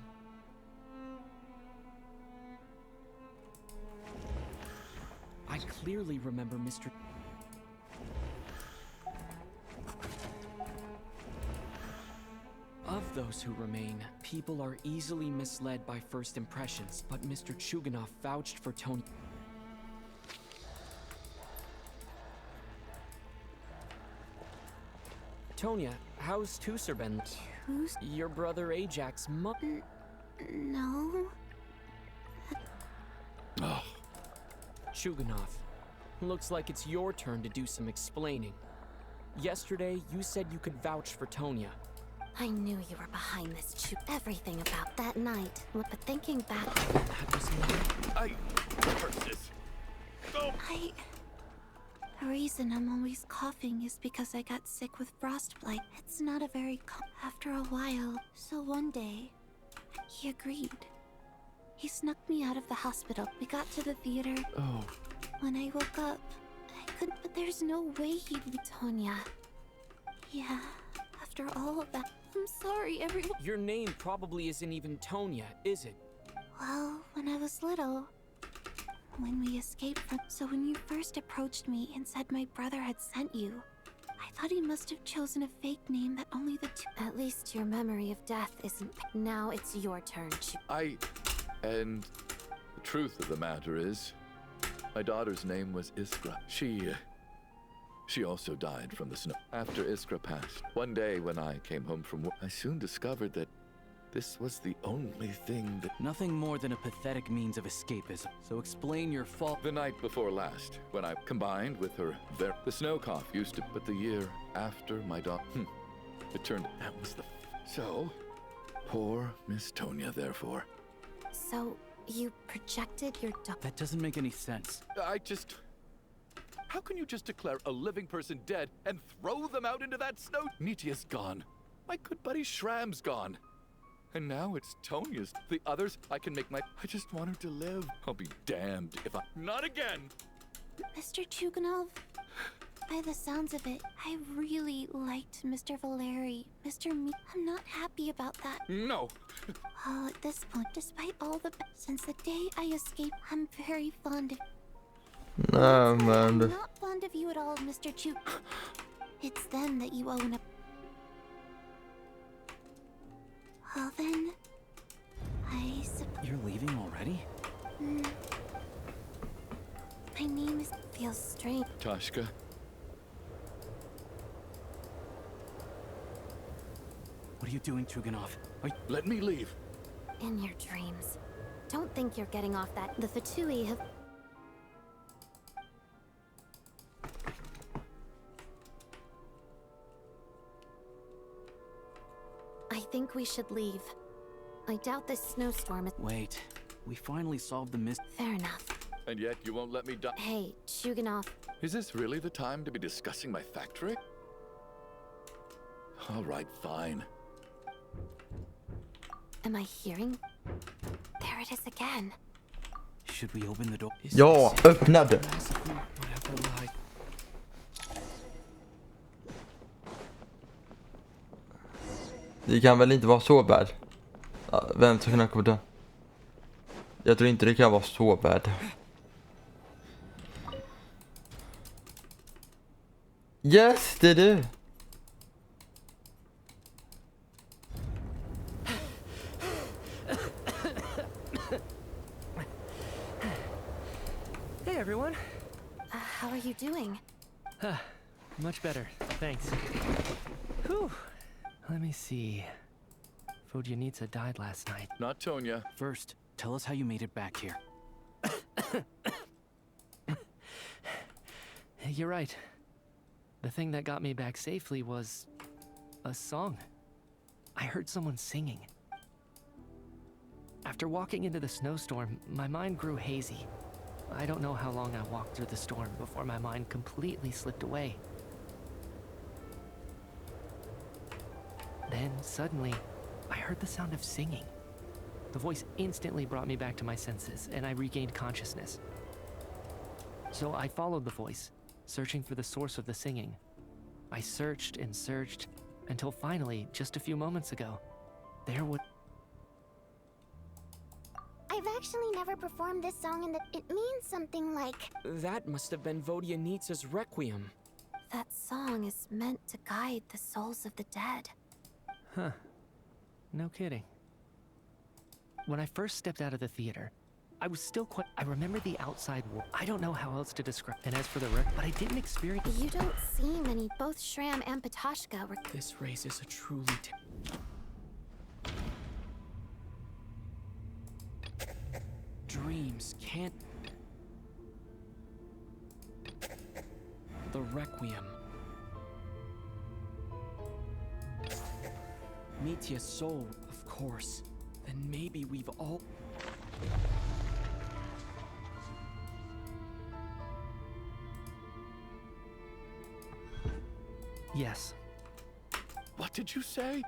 I clearly remember Mr. Of those who remain, people are easily misled by first impressions, but Mr. Chuganov vouched for Tony. Tonya, how's Tusser been? Your brother Ajax No. Oh. Chuganov, looks like it's your turn to do some explaining. Yesterday, you said you could vouch for Tonya. I knew you were behind this everything about that night. But thinking back... That was not... Curse this. Go! The reason I'm always coughing is because I got sick with frostbite. It's not a very after a while. So one day, he agreed. He snuck me out of the hospital. We got to the theater. Oh. When I woke up, I couldn't, but there's no way he'd be Tonya. Yeah, after all of that, I'm sorry, everyone. Your name probably isn't even Tonya, is it? Well, when I was little, when we escaped from... So when you first approached me and said my brother had sent you, I thought he must have chosen a fake name that only the two... At least your memory of death isn't... Now it's your turn. And the truth of the matter is, my daughter's name was Iskra. She also died from the snow. After Iskra passed, one day when I came home from work, I soon discovered that this was the only thing that... Nothing more than a pathetic means of escapism. So explain your fault. The night before last, when I combined with her, the snow cough used to... But the year after my daughter... it turned... That was the... So, poor Miss Tonya, therefore. So, you projected your That doesn't make any sense. How can you just declare a living person dead and throw them out into that snow? Nitya's gone. My good buddy Shram's gone. And now it's Tonya's. The others, I just want her to live. I'll be damned if I... Not again! Mr. Chuganov, by the sounds of it, I really liked Mr. Valeri. I'm not happy about that. No! Well, at this point, despite all the... Since the day I escaped, I'm very fond of... Nej, men I'm not fond of you at all, Mr. Chu. It's then that you own a... Well then... You're leaving already? My name is... Feels strange. Tashka. What are you doing, Truganov? Let me leave. In your dreams. Don't think you're getting off that. The Fatui have... I think we should leave. I doubt this snowstorm is... Wait. We finally solved the mystery. Fair enough. And yet you won't let me die. Hey, Chuganov. Is this really the time to be discussing my factory? All right, fine. Am I hearing? There it is again. Should we open the door? Ja, öppnade. Det kan väl inte vara så bad. Vem ska knacka på dörren? Jag tror inte det kan vara så bad. Yes, det är du. Hey, everyone. How are you doing? Much better, thanks. Whew. Let me see. Fujinitsa died last night. Not Tonya. First, tell us how you made it back here. You're right. The thing that got me back safely was a song. I heard someone singing. After walking into the snowstorm, my mind grew hazy. I don't know how long I walked through the storm before my mind completely slipped away. Then, suddenly, I heard the sound of singing. The voice instantly brought me back to my senses, and I regained consciousness. So I followed the voice, searching for the source of the singing. I searched and searched, until finally, just a few moments ago, there was... I've actually never performed this song and it means something like... That must have been Vodyanitsa's Requiem. That song is meant to guide the souls of the dead. Huh. No kidding. When I first stepped out of the theater, I was still quite... I remember the outside world. I don't know how else to describe... And as for the wreck, but I didn't experience... You don't see many. Both Shram and Patashka were... This race is a truly... Dreams can't... The Requiem. Mitya's soul, of course. Then maybe we've all... Yes. What did you say?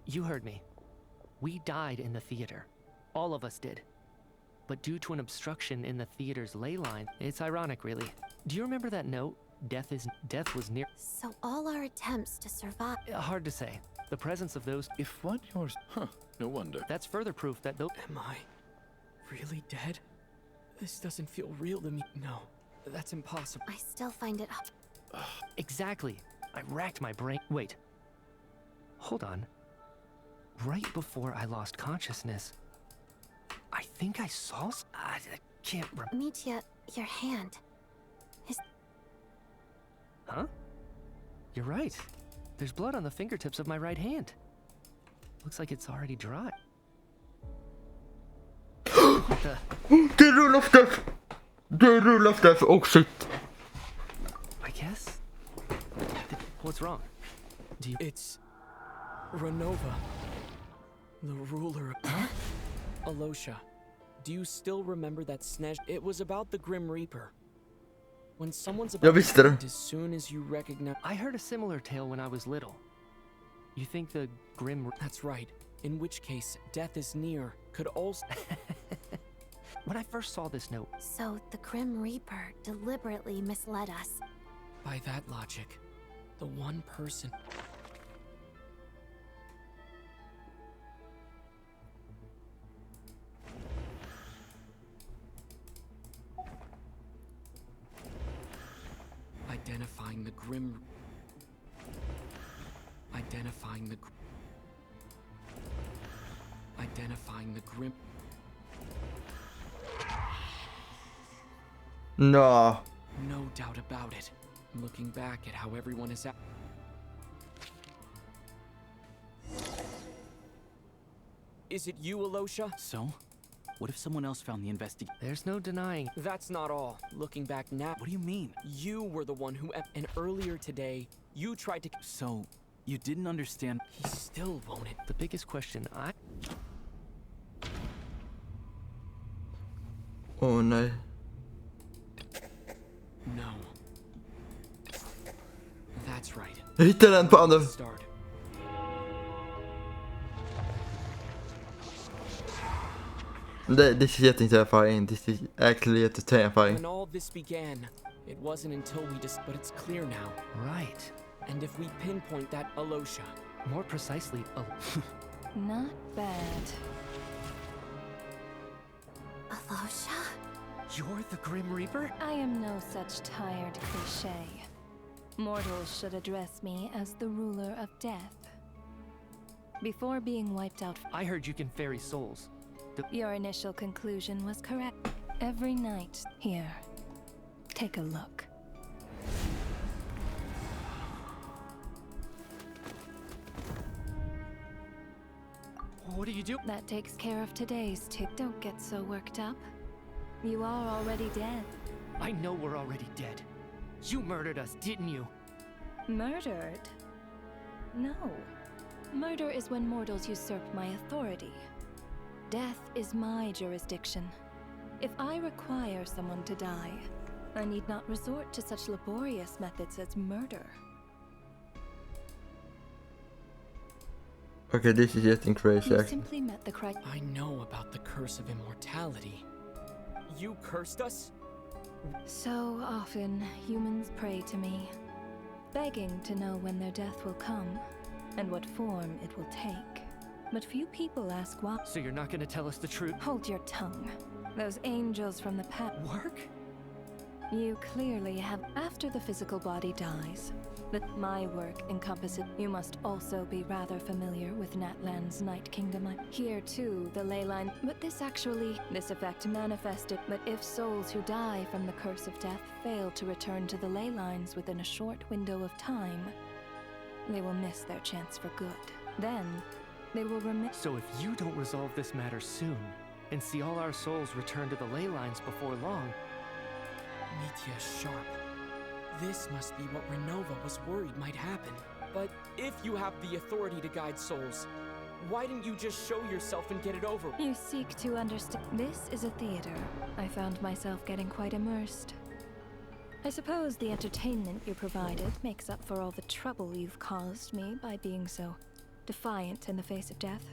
You heard me. We died in the theater. All of us did. But due to an obstruction in the theater's ley line, it's ironic, really. Do you remember that note? Death was near. So all our attempts to survive. Hard to say. The presence of those. If what yours... Huh, no wonder. That's further proof that those. Am I really dead? This doesn't feel real to me. No, that's impossible. I still find it. Exactly. I racked my brain. Wait. Hold on. Right before I lost consciousness, I think I saw. I can't remember. Mitya, your hand. Huh? You're right. There's blood on the fingertips of my right hand. Looks like it's already dry. What the? The rule of death! The rule of death! Oh shit! I guess? What's wrong? Do you... It's... Renova. The ruler of... Huh? Alosha. Do you still remember that It was about the Grim Reaper. When someone's about Jag visste det. as soon as you recognize... I heard a similar tale when I was little. You think the Grim... That's right. In which case, death is near. Could also... When I first saw this note... So the Grim Reaper deliberately misled us. By that logic, the one person... Identifying the Grim... Identifying the... Identifying the Grim... No. No doubt about it. Looking back at how everyone is at... Is it you, Alosha? So? What if someone else found the There's no denying. That's not all. Looking back now... What do you mean? You were the one who... And earlier today, you tried to... So, you didn't understand... He still won't. The biggest question Oh nej. No. That's right. Jag hittade den på andra. Start. This is getting terrifying. This is actually terrifying. When all this began, it wasn't until we just... But it's clear now. Right. And if we pinpoint that Alosha... More precisely, Not bad. Alosha? You're the Grim Reaper? I am no such tired cliché. Mortals should address me as the ruler of death. Before being wiped out... I heard you can ferry souls. Your initial conclusion was correct. Every night, here, take a look. What do you do? That takes care of today's too. Don't get so worked up. You are already dead. I know we're already dead. You murdered us, didn't you? Murdered? No. Murder is when mortals usurp my authority. Death is my jurisdiction. If I require someone to die, I need not resort to such laborious methods as murder. Okay, this is getting crazy. You simply met the criteria. I know about the curse of immortality. You cursed us? So often, humans pray to me, begging to know when their death will come, and what form it will take. But few people ask why. So you're not gonna tell us the truth? Hold your tongue. Those angels from the past... Work? You clearly have... After the physical body dies, that my work encompasses... You must also be rather familiar with Natlan's Night Kingdom. Here, too, the ley line... But this effect manifested... But if souls who die from the curse of death fail to return to the ley lines within a short window of time, they will miss their chance for good. Then, they will remit... So if you don't resolve this matter soon, and see all our souls return to the ley lines before long... Mitya sharp. This must be what Renova was worried might happen. But if you have the authority to guide souls, why didn't you just show yourself and get it over? You seek to understand. This is a theater. I found myself getting quite immersed. I suppose the entertainment you provided makes up for all the trouble you've caused me by being so defiant in the face of death.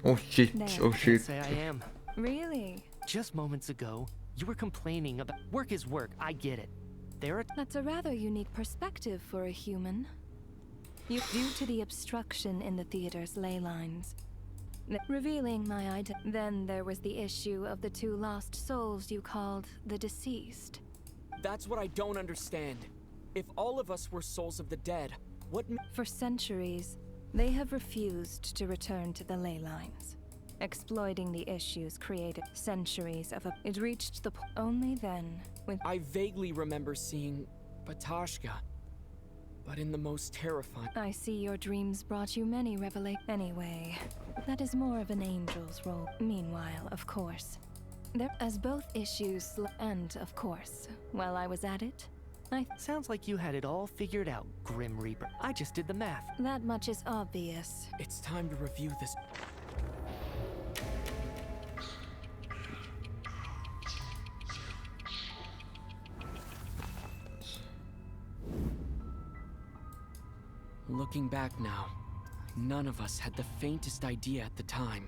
Oh shit, There. oh Can't shit. say I am. Really? Just moments ago, you were complaining about work is work. I get it. There are That's a rather unique perspective for a human. Due to the obstruction in the theater's ley lines. Revealing my identity. Then there was the issue of the two lost souls you called the deceased. That's what I don't understand. If all of us were souls of the dead, For centuries, they have refused to return to the ley lines, exploiting the issues created centuries of It reached the only then when I vaguely remember seeing Patashka, but in the most terrifying. I see your dreams brought you many revelations. Anyway, that is more of an angel's role. Meanwhile, of course, as both issues and of course, while I was at it, sounds like you had it all figured out, Grim Reaper. I just did the math. that much is obvious. It's time to review this. Looking back now, none of us had the faintest idea at the time.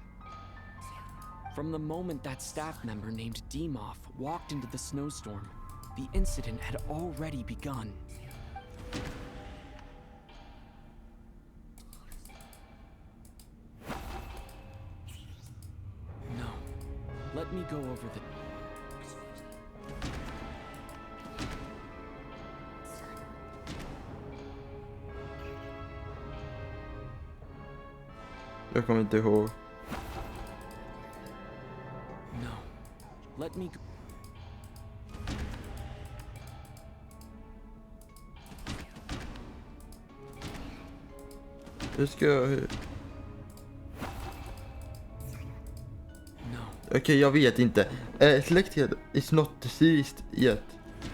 From the moment that staff member named Demoff walked into the snowstorm, the incident had already begun. No. Let me go over the... Jag kommer inte ihåg. No. Let me go... Hur ska jag... No. Okej, jag vet inte. Selected is not deceased yet.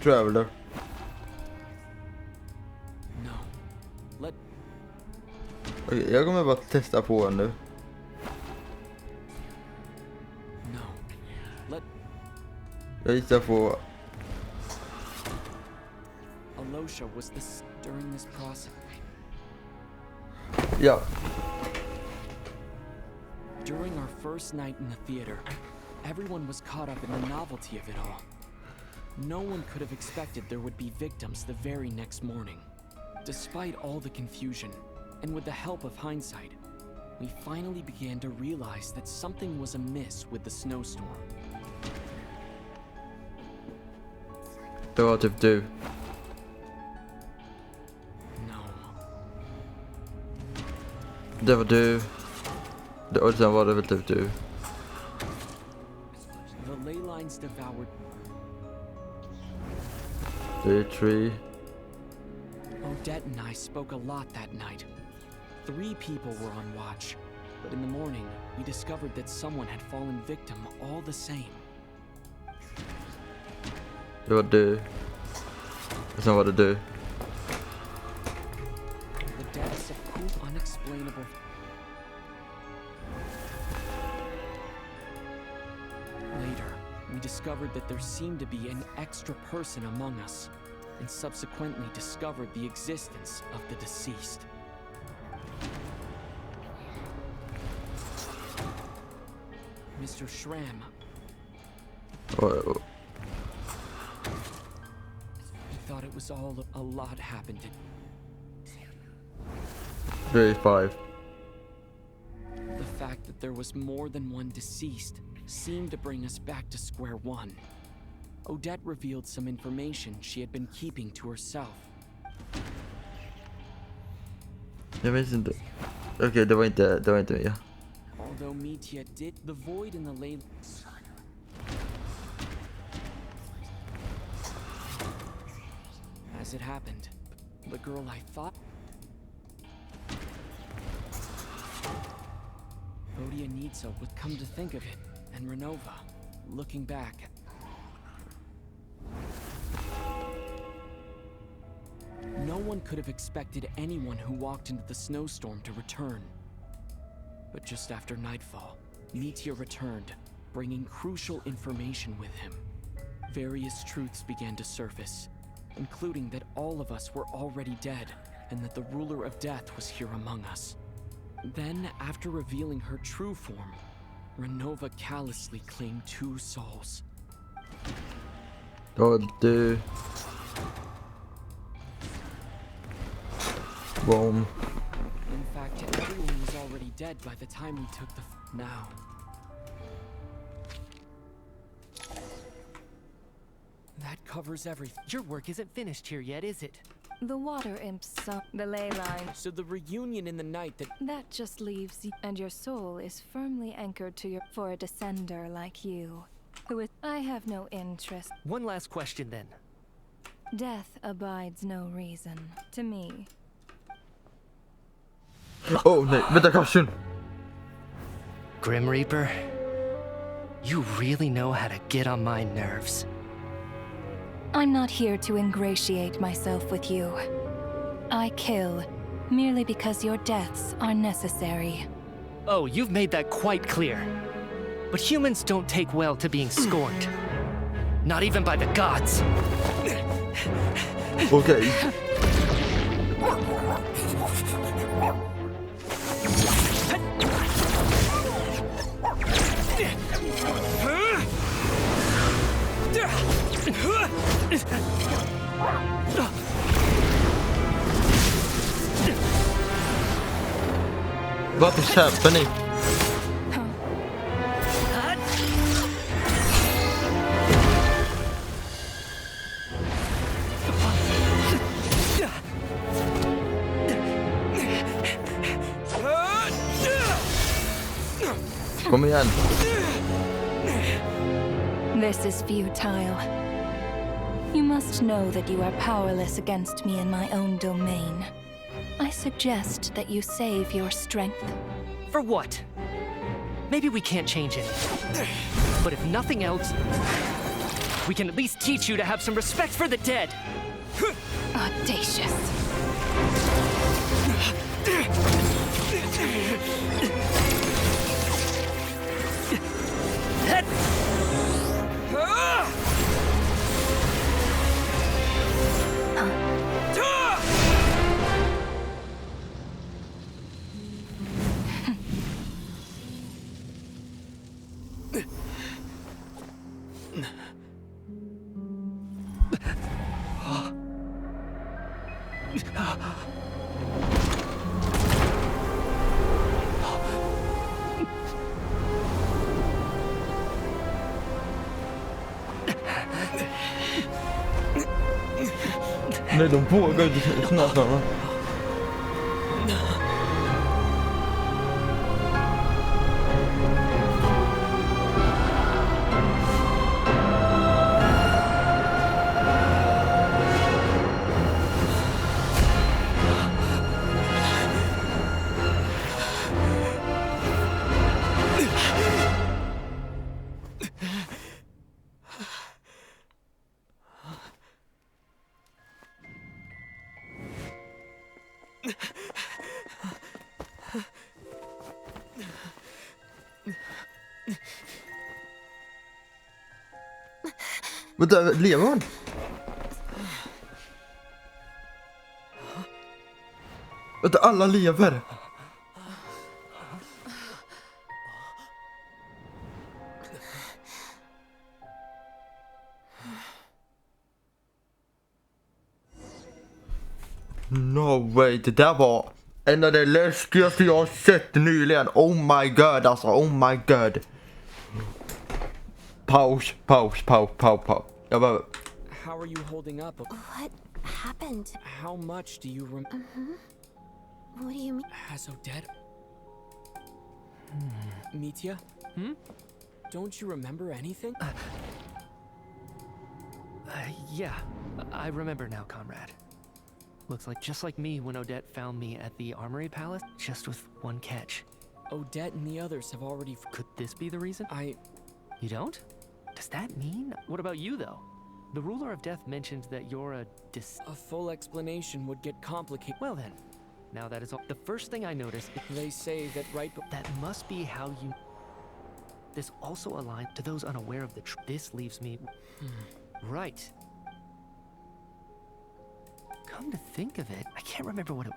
Traveler. No. Let... Okej, jag kommer bara testa på den nu. No. Let... Jag gissar på... Alosha was this... during this process. Ja. During our first night in the theater, everyone was caught up in the novelty of it all. No one could have expected there would be victims the very next morning. Despite all the confusion, and with the help of hindsight, we finally began to realize that something was amiss with the snowstorm. Det var typ du. No. Det var du. Och sen var det väl typ du. The ley lines devoured... Det är Tree. Odette and I spoke a lot that night. 3 people were on watch, but in the morning, we discovered that someone had fallen victim all the same. Det var du. Och sen var det du. The deaths of two unexplainable... Later, we discovered that there seemed to be an extra person among us, and subsequently discovered the existence of the deceased. Mr. Schramm. Och, He thought it was all a lot happened. det är 5. The fact that there was more than one deceased seemed to bring us back to square one. Odette revealed some information she had been keeping to herself. Jag vet inte. Okej, det var inte jag. Although Mitya did, the void in the ley... As it happened, the girl I thought... Vodianitsa would come to think of it, and Renova, looking back... No one could have expected anyone who walked into the snowstorm to return. But just after nightfall, Mitya returned, bringing crucial information with him. Various truths began to surface, including that all of us were already dead, and that the ruler of death was here among us. Then, after revealing her true form, Renova callously claimed 2 souls. Oh, dude. Boom. In fact, everyone was already dead by the time we took the now. That covers everything. Your work isn't finished here yet, is it? The water imps saw the ley line. So the reunion in the night That just leaves you, and your soul is firmly anchored to your for a descender like you. Who is I have no interest. One last question then. Death abides no reason. To me. Oh nej, vänta Karsten. Grim Reaper, you really know how to get on my nerves. I'm not here to ingratiate myself with you. I kill merely because your deaths are necessary. Oh, you've made that quite clear. But humans don't take well to being scorned. Not even by the gods. Okay. What is happening? Kom igen. This is futile. You must know that you are powerless against me in my own domain. I suggest that you save your strength. For what? Maybe we can't change it. But if nothing else, we can at least teach you to have some respect for the dead. Audacious. Nej, de vågar inte snart. Vänta, lever hon? Vänta, alla lever. No way, det där var en av de läskigaste jag har sett nyligen. Oh my god, alltså, oh my god. Paus. Jag behöver... How are you holding up? What happened? How much do you What do you mean? Has Odette? Mitya? Don't you remember anything? Yeah, I remember now, comrade. Looks like just like me when Odette found me at the Armory Palace, just with one catch. Odette and the others have already... Could this be the reason? You don't? Does that mean? What about you, though? The ruler of death mentioned that you're a A full explanation would get complicated. Well then, now that is all. The first thing I noticed, They say that that must be how you... This also aligns to those unaware of the truth. This leaves me... Right. Come to think of it, I can't remember what it...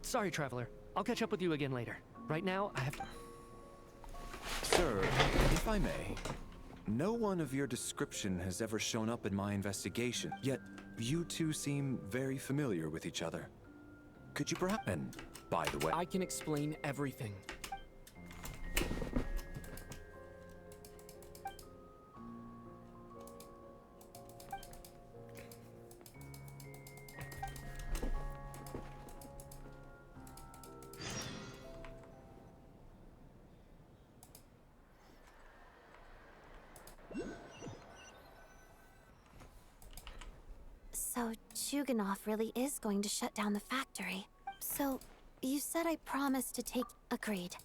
Sorry, Traveler. I'll catch up with you again later. Right now, I have to... Sir, if I may, no one of your description has ever shown up in my investigation, yet you two seem very familiar with each other. Could you perhaps... And by the way... I can explain everything. So, Chuganov really is going to shut down the factory. So, you said I promised to take... Agreed.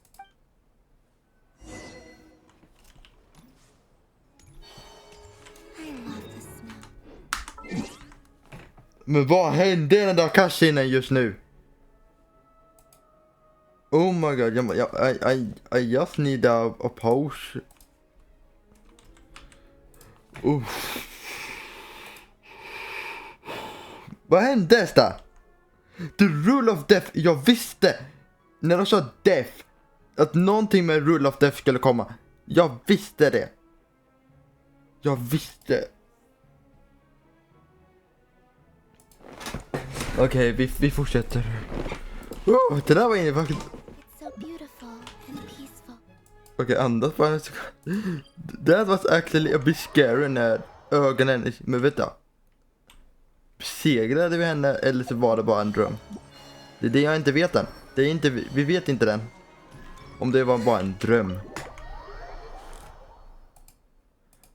I love the snow. Men vad hände i den där kassinen just nu? Oh my god, I just need a pause. Vad hände där? The rule of death, jag visste när de sa death att någonting med rule of death skulle komma. Jag visste det. Jag visste. Okej, vi fortsätter. Det där var inne faktiskt. It's so beautiful and peaceful. Okej, andas bara en sekund. That was actually a bit scary när ögonen... Men vet du? Besegrade vi henne eller så var det bara en dröm? Det är det jag inte vet än. Det är inte, vi vet inte den. Om det var bara en dröm.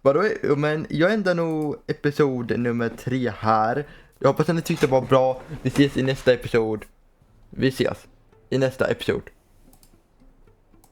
Vadå? Men jag ändrar nog episod nummer 3 här. Jag hoppas att ni tyckte det var bra. Vi ses i nästa episod. Vi ses i nästa episod.